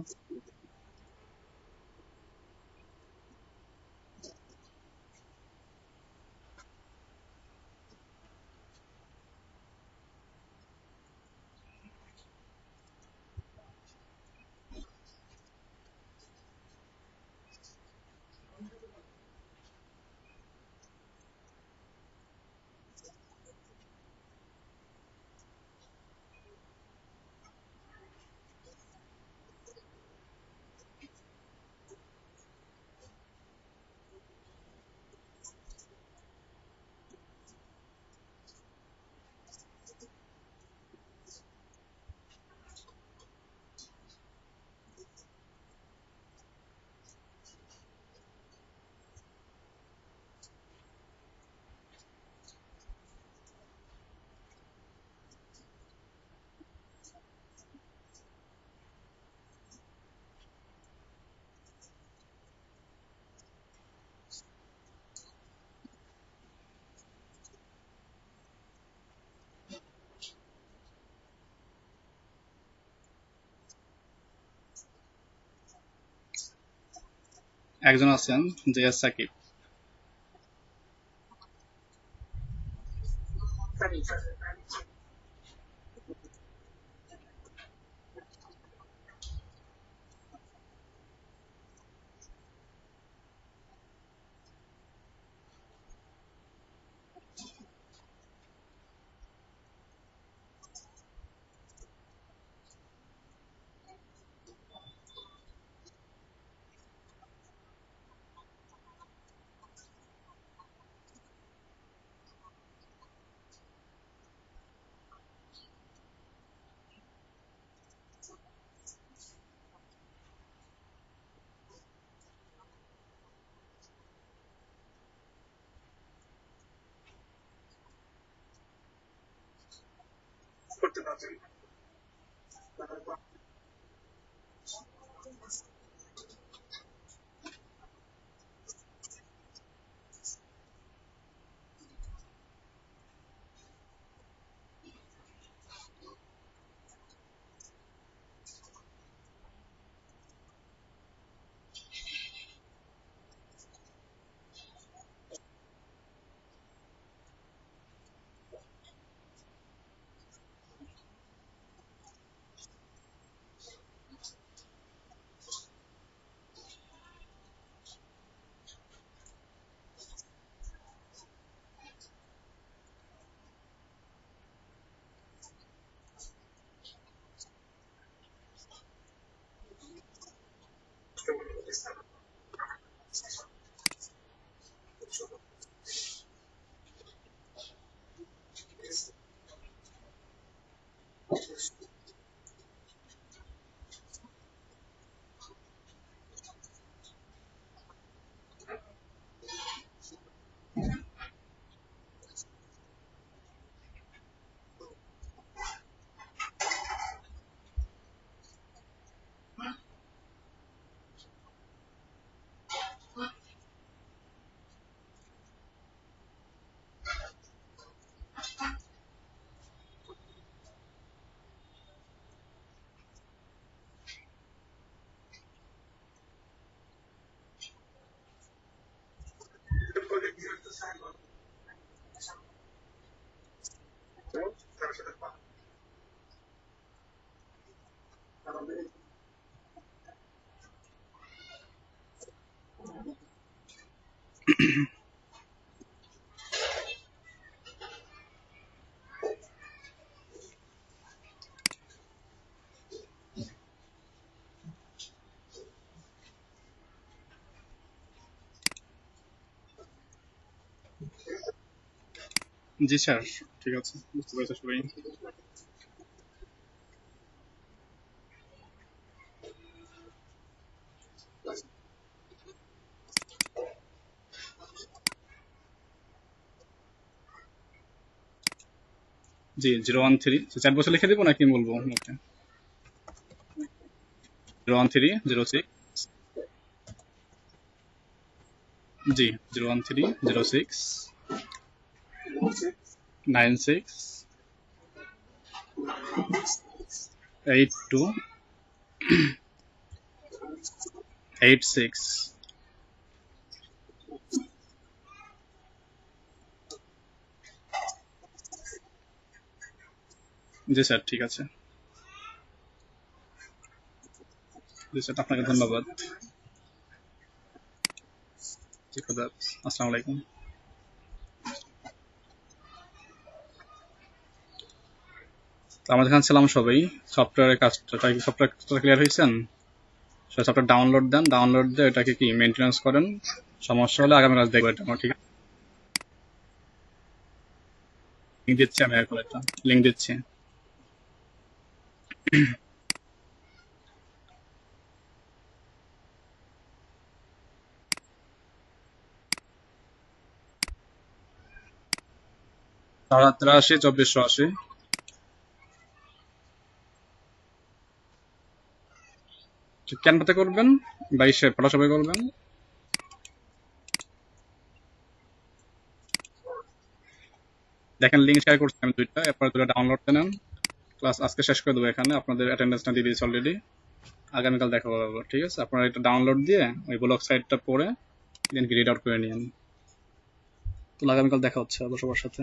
একজন আছেন জে.এস. সাকিব। জি স্যার, ঠিক আছে, বুঝতে পেরেছি সবাই। জি 013 চ্যাট বক্সে লিখে দিব নাকি বলবো? ওকে, 01306, জি 01306 96 82 86। জি স্যার, ঠিক আছে। জি স্যার, আপনাকে ধন্যবাদ। জি, খোদা হাফেজ। আসসালামু আলাইকুম। তো আমাদের এখানে ছিলাম সবাই। সফটওয়্যারের কাজটা কি সফটওয়্যার ক্লিয়ার হয়েছেন? সফটওয়্যার ডাউনলোড দেন, ডাউনলোড দিয়ে এটাকে কি মেনটেন্যান্স করেন। সমস্যা হলে আগামী কাজ দেখবো এটা আমার, ঠিক আছে? লিঙ্ক দিচ্ছি আমি, এখন একটা লিঙ্ক দিচ্ছি। তারা 83 2480। ক্যানভাতে করবেন, 22 ফটোশপে করবেন। দেখেন লিঙ্ক শেয়ার করছি আমি দুইটা, এরপর দুটো ডাউনলোড করে নেন। ক্লাস আজকে শেষ করে দেবো এখানে, আপনাদের অ্যাটেন্ডেন্সটা দিয়ে দিয়েছি অলরেডি। আগামীকাল দেখা হবে, ঠিক আছে? আপনারা এটা ডাউনলোড দিয়ে ওই ব্লগ সাইটটা পড়ে দেন রিড আউট করে নিন। তো আগামীকাল দেখা হচ্ছে আবার সবার সাথে।